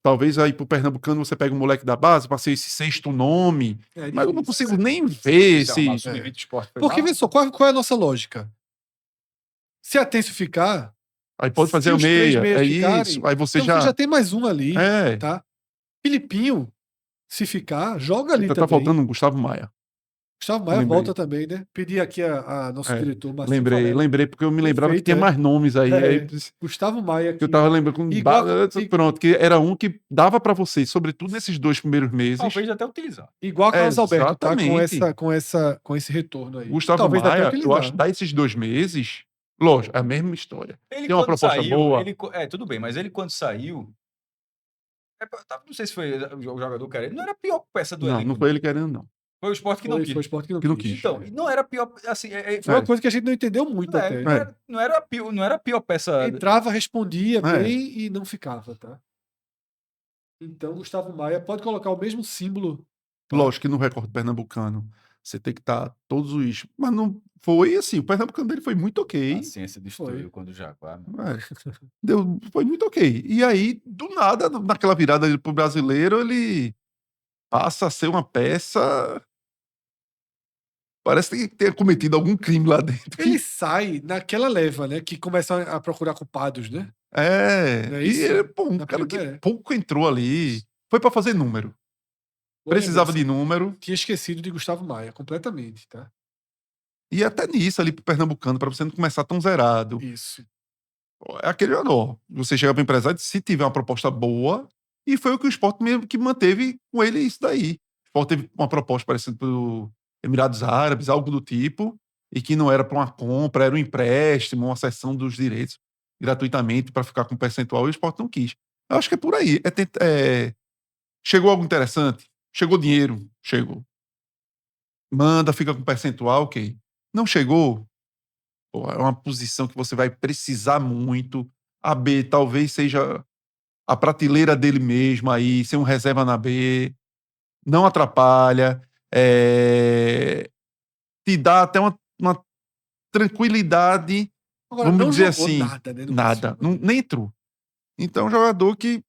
Talvez aí pro Pernambucano você pega um moleque da base pra ser esse sexto nome. É Mas eu não difícil. consigo nem ver Se arrumar o esse. sub-20 Sport foi Porque, mal. vê só, qual é a nossa lógica? Se Atencio ficar, Aí pode fazer se o os 3 meia. meias É ficarem, isso. Aí você então você já. já tem mais um ali, É. tá? Filipinho, se ficar, joga ali Ainda também. tá faltando um Gustavo Maia. Gustavo Maia Lembrei. volta também, né? Pedi aqui a nosso É, diretor, Marcinho Valério. Lembrei, porque eu me lembrava que Perfeito, tinha é. mais nomes aí. É, Aí Gustavo Maia que eu aqui. tava lembrando com Igual- pronto, que era um que dava pra você, sobretudo nesses 2 primeiros meses. Talvez até utilizar. Igual a Carlos Alberto, tá? Exatamente. Com esse retorno aí. Gustavo Talvez até Maia, utilizar. eu acho que dá esses 2 meses, lógico, é a mesma história. Ele Tem uma quando proposta saiu, boa. tudo bem, mas ele quando saiu, não sei se foi o jogador que era ele, não era a pior peça do Não, elenco. não foi ele querendo, não. Foi o Sport que não Foi quis. o Sport que não Que não quis. quis. Então, não era a pior, assim, Foi uma coisa que a gente não entendeu muito até. não era a pior peça. Entrava, respondia É. bem e não ficava, tá? Então, Gustavo Maia pode colocar o mesmo símbolo. Tá? Lógico que no recorde pernambucano você tem que estar todos os. Mas não foi assim. O pernambucano dele foi muito ok. A ciência destruiu quando o Jaguar. Foi muito ok. E aí, do nada, naquela virada pro brasileiro, ele passa a ser uma peça. Parece que ter cometido algum crime lá dentro. Ele sai naquela leva, né? Que começam a procurar culpados, né? Não é E isso? ele, pô, um Na cara que primeira. pouco entrou ali. Foi pra fazer número. Precisava de número. Tinha esquecido de Gustavo Maia, completamente, tá? E até nisso ali pro pernambucano, pra você não começar tão zerado. Isso. É aquele jogador. Você chega pro empresário, se tiver uma proposta boa, e foi o que o Sport mesmo que manteve com ele isso daí. O Sport teve uma proposta parecida pro Emirados Árabes, algo do tipo, e que não era para uma compra, era um empréstimo, uma cessão dos direitos gratuitamente para ficar com percentual, e o Sport não quis. Eu acho que é por aí. Chegou algo interessante? Chegou dinheiro? Chegou. Manda, fica com percentual, ok. Não chegou? Pô, é uma posição que você vai precisar muito. A B talvez seja a prateleira dele mesmo aí, ser um reserva na B. Não atrapalha. Te dá até uma tranquilidade. Agora, Vamos não dizer jogou assim. nada, né? Nada. Nem entrou. Então, é um jogador que,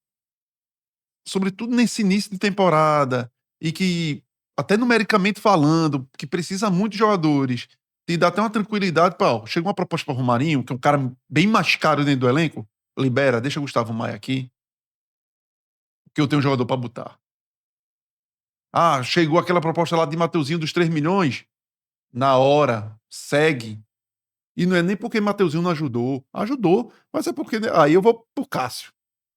sobretudo nesse início de temporada, e que, até numericamente falando, que precisa muito de jogadores, te dá até uma tranquilidade. Pô, chega uma proposta para o Romarinho, que é um cara bem mais caro dentro do elenco, libera, deixa o Gustavo Maia aqui, que eu tenho um jogador para botar. Ah, chegou aquela proposta lá de Mateuzinho dos 3 milhões, na hora, segue. E não é nem porque Mateuzinho não ajudou, mas é porque aí eu vou pro Cássio.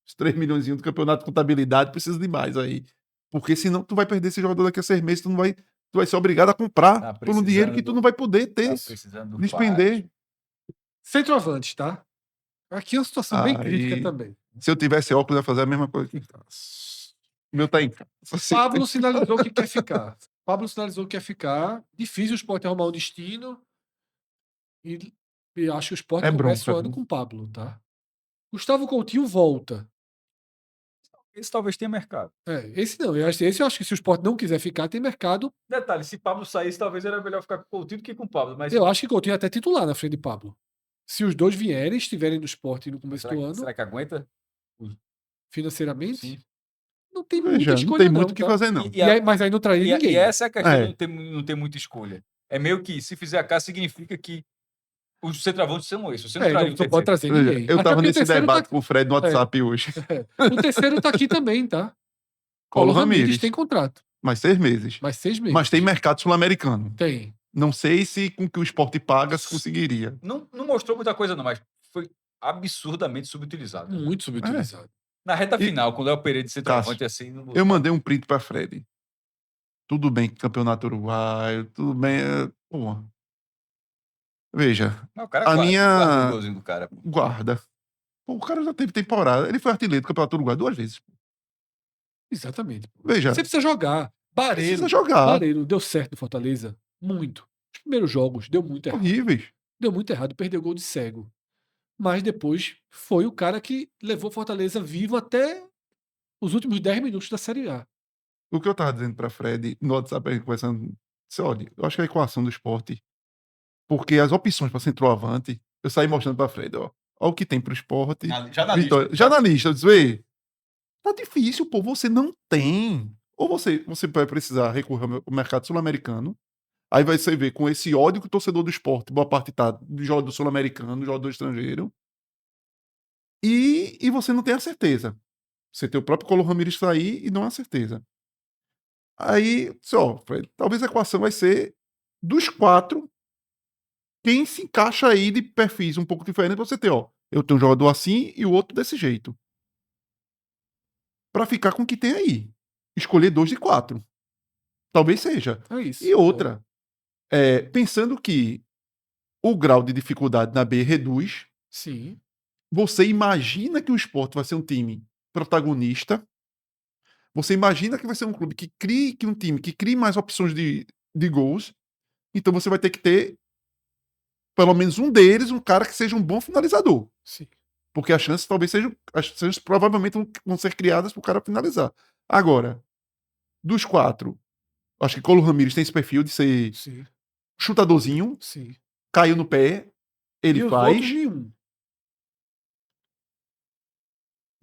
Os 3 milhões do campeonato de contabilidade precisa de mais aí. Porque senão tu vai perder esse jogador daqui a 6 meses, tu vai ser obrigado a comprar por um dinheiro que tu não vai poder ter, despender. Centroavante, tá? Aqui é uma situação bem crítica Aí, também. se eu tivesse óculos, eu ia fazer a mesma coisa que o meu tá em casa. Pablo sinalizou que quer ficar. Pablo sinalizou que quer ficar. Difícil o Sport arrumar um destino. E acho que o Sport É começa bronca, o ano viu? com o Pablo, tá? Gustavo Coutinho volta. Esse talvez tenha mercado. Esse não. Esse eu acho que se o Sport não quiser ficar, tem mercado. Detalhe, se Pablo saísse, talvez era melhor ficar com o Coutinho do que com o Pablo. Mas Eu acho que Coutinho é até titular na frente de Pablo. Se os dois vierem, estiverem no Sport no começo do ano, será que aguenta? financeiramente, Sim. não tem Veja, muita não escolha tem muito o que tá? fazer, não. Mas aí não traria ninguém. E essa é a questão É. de não ter muita escolha. É meio que, se fizer a casa, significa que os centroavantes são esses. Você não traria não pode trazer ninguém. Eu Até tava porque o nesse terceiro debate com o Fred no WhatsApp hoje. O terceiro tá aqui também, tá? Colo Paulo Ramires Ramires. tem contrato. Mais 6 meses. Mais 6 meses. Mas tem mercado sul-americano. Tem. Não sei se com o que o esporte paga se conseguiria. Não mostrou muita coisa, não, mas foi absurdamente subutilizado. Muito subutilizado. Na reta final, com o Léo Pereira de centroavante, Cássio, assim... Não eu mandei um print pra Fred. Tudo bem, campeonato uruguaio, tudo bem. Pô. Veja, Não, o cara a guarda minha o golzinho do cara. guarda. Pô, o cara já teve temporada. Ele foi artilheiro do campeonato uruguaio 2 vezes. Exatamente. Veja, Você precisa jogar. precisa jogar. Bareiro deu certo no Fortaleza. Muito. Os primeiros jogos deu muito errado. Horríveis. Deu muito errado, perdeu gol de cego. Mas depois foi o cara que levou Fortaleza vivo até os últimos 10 minutos da Série A. O que eu tava dizendo pra Fred, no WhatsApp, a gente conversando, disse, olha, eu acho que a equação do Sport, porque as opções pra centroavante, eu saí mostrando pra Fred, ó o que tem pro Sport, Já na Vitória. lista. Já na lista, eu disse, vê, tá difícil, pô, você não tem. Ou você vai precisar recorrer ao mercado sul-americano, aí vai você ver com esse ódio que o torcedor do Sport, boa parte tá do jogador sul-americano, do jogador estrangeiro, e você não tem a certeza. Você tem o próprio Colo Ramírez sair e não há certeza. Aí, só, talvez a equação vai ser dos 4, quem se encaixa aí de perfis um pouco diferentes, você ter, ó, eu tenho um jogador assim e o outro desse jeito. Pra ficar com o que tem aí. Escolher 2 de 4. Talvez seja. É isso. E outra, pensando que o grau de dificuldade na B reduz, Sim. você imagina que o Sport vai ser um time protagonista, você imagina que vai ser um clube um time que crie mais opções de gols, então você vai ter que ter pelo menos um deles, um cara que seja um bom finalizador. Sim. Porque as chances provavelmente vão ser criadas para o cara finalizar. Agora, dos 4, acho que Colo Ramírez tem esse perfil de ser Sim. chutadorzinho, Sim. caiu no pé, ele E os faz. outros, nenhum.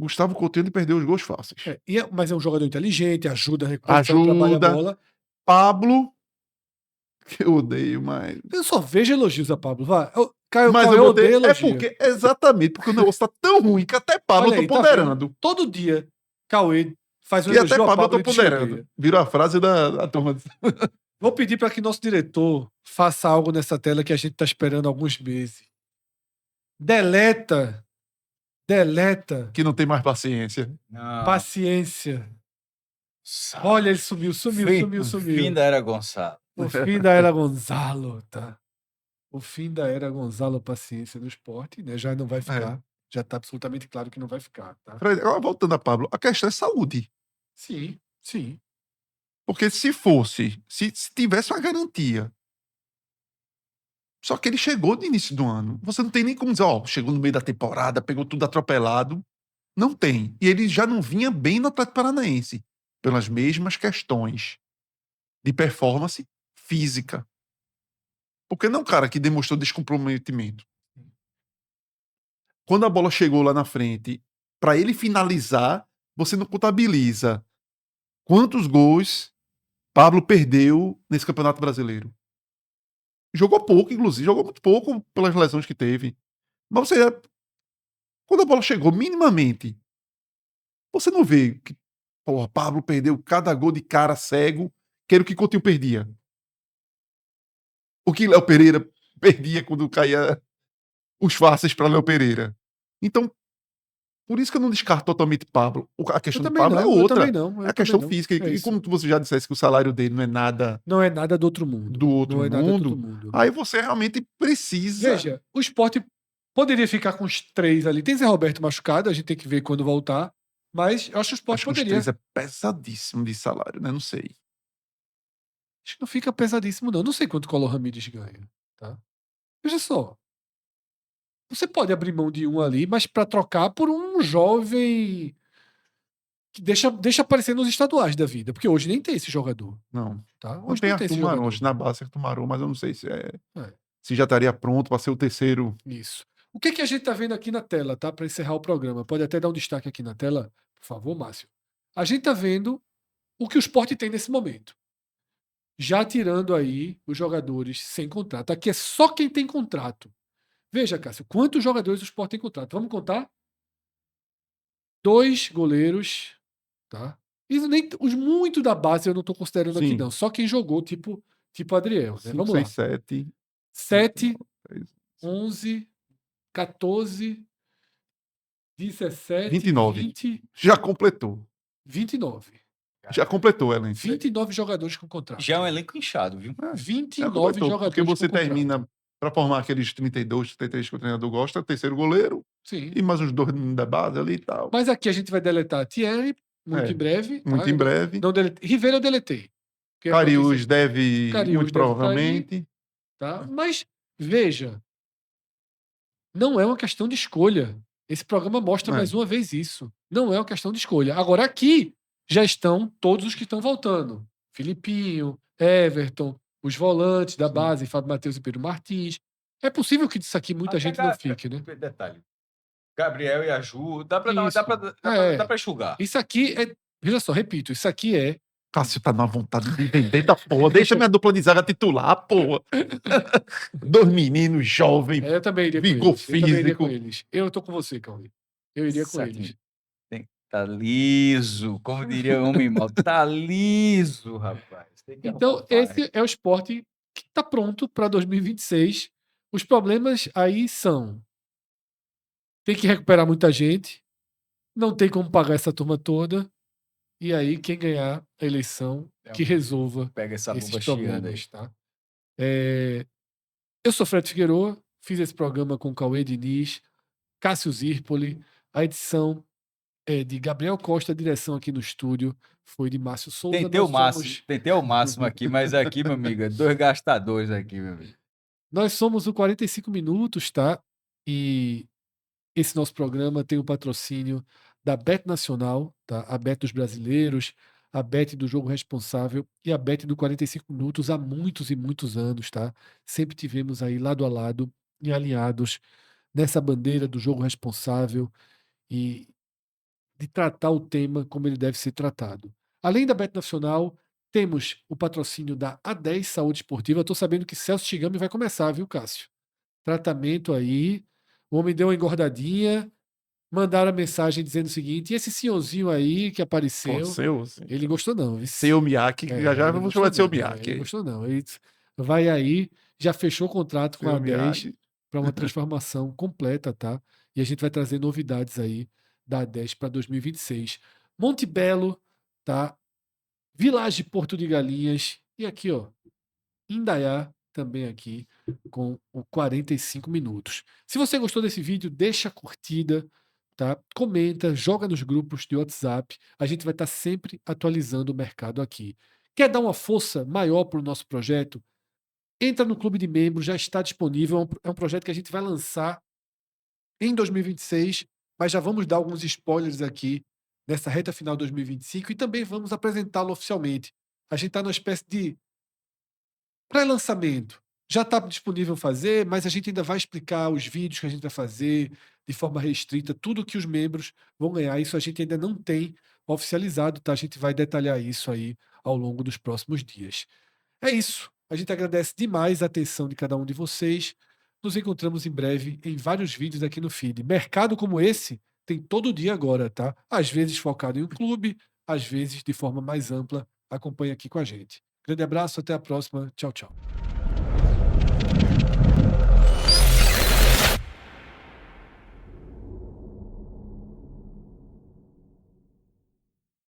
Gustavo Coutinho ele perdeu os gols fáceis. Mas é um jogador inteligente, ajuda a recuperação, trabalha a bola. Pablo, que eu odeio, mas... Eu só vejo elogios a Pablo. Vai. Caio, Mas eu eu odeio botei... elogio. Exatamente, porque o negócio tá tão ruim que até Pablo Olha eu aí, tô tá ponderando. vendo? Todo dia, Cauê faz um E até elogio a Pablo eu Pablo tô e te ponderando. odeia. Virou a frase da turma. Vou pedir para que nosso diretor faça algo nessa tela que a gente tá esperando há alguns meses. Deleta. Que não tem mais paciência. Não. Paciência. Sabe. Olha, ele sumiu. Fim da era Gonçalo. O fim da era Gonzalo, tá? O fim da era Gonzalo Paciência no Sport, né? Já não vai ficar. Já tá absolutamente claro que não vai ficar, tá? Agora, voltando a Pablo, a questão é saúde. Sim, sim. Porque se tivesse uma garantia. Só que ele chegou no início do ano. Você não tem nem como dizer, ó, chegou no meio da temporada, pegou tudo atropelado. Não tem. E ele já não vinha bem no Atlético Paranaense. Pelas mesmas questões de performance física. Porque não é um cara que demonstrou descomprometimento. Quando a bola chegou lá na frente, para ele finalizar, você não contabiliza quantos gols Pablo perdeu nesse Campeonato Brasileiro. Jogou pouco, inclusive, jogou muito pouco pelas lesões que teve. Mas quando a bola chegou minimamente, você não vê que, porra, Pablo perdeu cada gol de cara cego, que era o que Coutinho perdia. O que Léo Pereira perdia quando caía os fáceis para Léo Pereira. Então, por isso que eu não descarto totalmente Pablo. A questão do Pablo é outra. É a questão física. E como você já dissesse que o salário dele não é nada... Não é nada do outro mundo. Aí você realmente precisa... Veja, o Sport poderia ficar com os 3 ali. Tem Zé Roberto machucado, a gente tem que ver quando voltar. Mas eu acho que o Sport poderia... Os 3 é pesadíssimo de salário, né? Não sei. Acho que não fica pesadíssimo, não. Não sei quanto o Colo Ramírez ganha, tá? Veja só. Você pode abrir mão de um ali, mas para trocar por um jovem que deixa aparecer nos estaduais da vida. Porque hoje nem tem esse jogador. Não. Tá? Hoje tem Arthur Maron, na base Arthur Maron, mas eu não sei se se já estaria pronto para ser o terceiro. Isso. O que a gente tá vendo aqui na tela, tá? Para encerrar o programa. Pode até dar um destaque aqui na tela, por favor, Márcio. A gente tá vendo o que o Sport tem nesse momento. Já tirando aí os jogadores sem contrato. Aqui é só quem tem contrato. Veja, Cássio, quantos jogadores o Sport tem contrato? Vamos contar? 2 goleiros, tá? Isso nem, os muito da base eu não estou considerando aqui, não. Só quem jogou, tipo Adriel. Né? 5, Vamos 6, lá. 7. 7, 11, 14, 17, 29. 20. Já completou. 29. Já completou, Ellen. 29 jogadores com contrato. Já é um elenco inchado, viu? 29 jogadores porque você com termina para formar aqueles 32, 33 que o treinador gosta, terceiro goleiro. Sim. E mais uns 2 da base ali e tal. Mas aqui a gente vai deletar Thierry muito em breve. Muito em breve. Não Ribeiro eu deletei. Cariús deve, muito provavelmente. Tá? Mas, veja, não é uma questão de escolha. Esse programa mostra É. mais uma vez isso. Não é uma questão de escolha. Agora, aqui já estão todos os que estão voltando. Filipinho, Everton, os volantes da Sim. base, Fábio Matheus e Pedro Martins. É possível que disso aqui muita Até gente não fique, né? Detalhe. Gabriel e a Ju, dá pra Isso. É. enxugar. Isso aqui é. Veja só, repito, isso aqui é. Cássio tá na vontade de vender da porra. Deixa minha dupla de zaga titular, porra. Dois meninos jovens, Eu também iria com vigor eles. Eu também iria com físico. eles. Eu tô com você, Cauê. Eu iria com Certo. eles. Tem que tá liso, como diria o homem mal. Tá liso, rapaz. Tem que Então, arrumar o pai. esse é o esporte que está pronto para 2026. Os problemas aí são: tem que recuperar muita gente, não tem como pagar essa turma toda, e aí quem ganhar a eleição que resolva Pega essa esses bomba chiando aí. problemas, tá? Eu sou Fred Figueroa, fiz esse programa com Cauê Diniz, Cássio Zirpoli, a edição é de Gabriel Costa, a direção aqui no estúdio foi de Márcio Souza. Tentei o máximo aqui, mas aqui, meu amigo, é 2 gastadores aqui, meu amigo. Nós somos o 45 Minutos, tá? E esse nosso programa tem o patrocínio da Bet Nacional, tá? A Bet dos brasileiros, a Bet do Jogo Responsável e a Bet do 45 Minutos há muitos e muitos anos, tá? Sempre tivemos aí lado a lado e alinhados nessa bandeira do jogo responsável e de tratar o tema como ele deve ser tratado. Além da Bet Nacional, temos o patrocínio da A10 Saúde Esportiva. Eu tô sabendo que Celso Chigami vai começar, viu, Cássio? Tratamento aí. O homem deu uma engordadinha. Mandaram a mensagem dizendo o seguinte: e esse senhorzinho aí que Pô, apareceu, seu ele gostou não. viu? seu Miyake, já já ele vamos gostou chamar de seu não, ele Miyake. gostou não. Ele vai aí, já fechou o contrato com a Seu A10 Miyake. para uma transformação completa, tá? E a gente vai trazer novidades aí da A10 para 2026. Monte Belo, tá? Village Porto de Galinhas e aqui, ó, Indaiá também aqui com o 45 minutos. Se você gostou desse vídeo, deixa a curtida, tá? Comenta, joga nos grupos de WhatsApp. A gente vai estar sempre atualizando o mercado aqui. Quer dar uma força maior para o nosso projeto? Entra no clube de membros, já está disponível. É um projeto que a gente vai lançar em 2026, mas já vamos dar alguns spoilers aqui nessa reta final de 2025 e também vamos apresentá-lo oficialmente. A gente está numa espécie de pré-lançamento. Já está disponível fazer, mas a gente ainda vai explicar os vídeos que a gente vai fazer de forma restrita, tudo que os membros vão ganhar. Isso a gente ainda não tem oficializado, tá? A gente vai detalhar isso aí ao longo dos próximos dias. É isso. A gente agradece demais a atenção de cada um de vocês. Nos encontramos em breve em vários vídeos aqui no feed. Mercado como esse tem todo dia agora, tá? Às vezes focado em um clube, às vezes de forma mais ampla. Acompanhe aqui com a gente. Grande abraço, até a próxima. Tchau, tchau.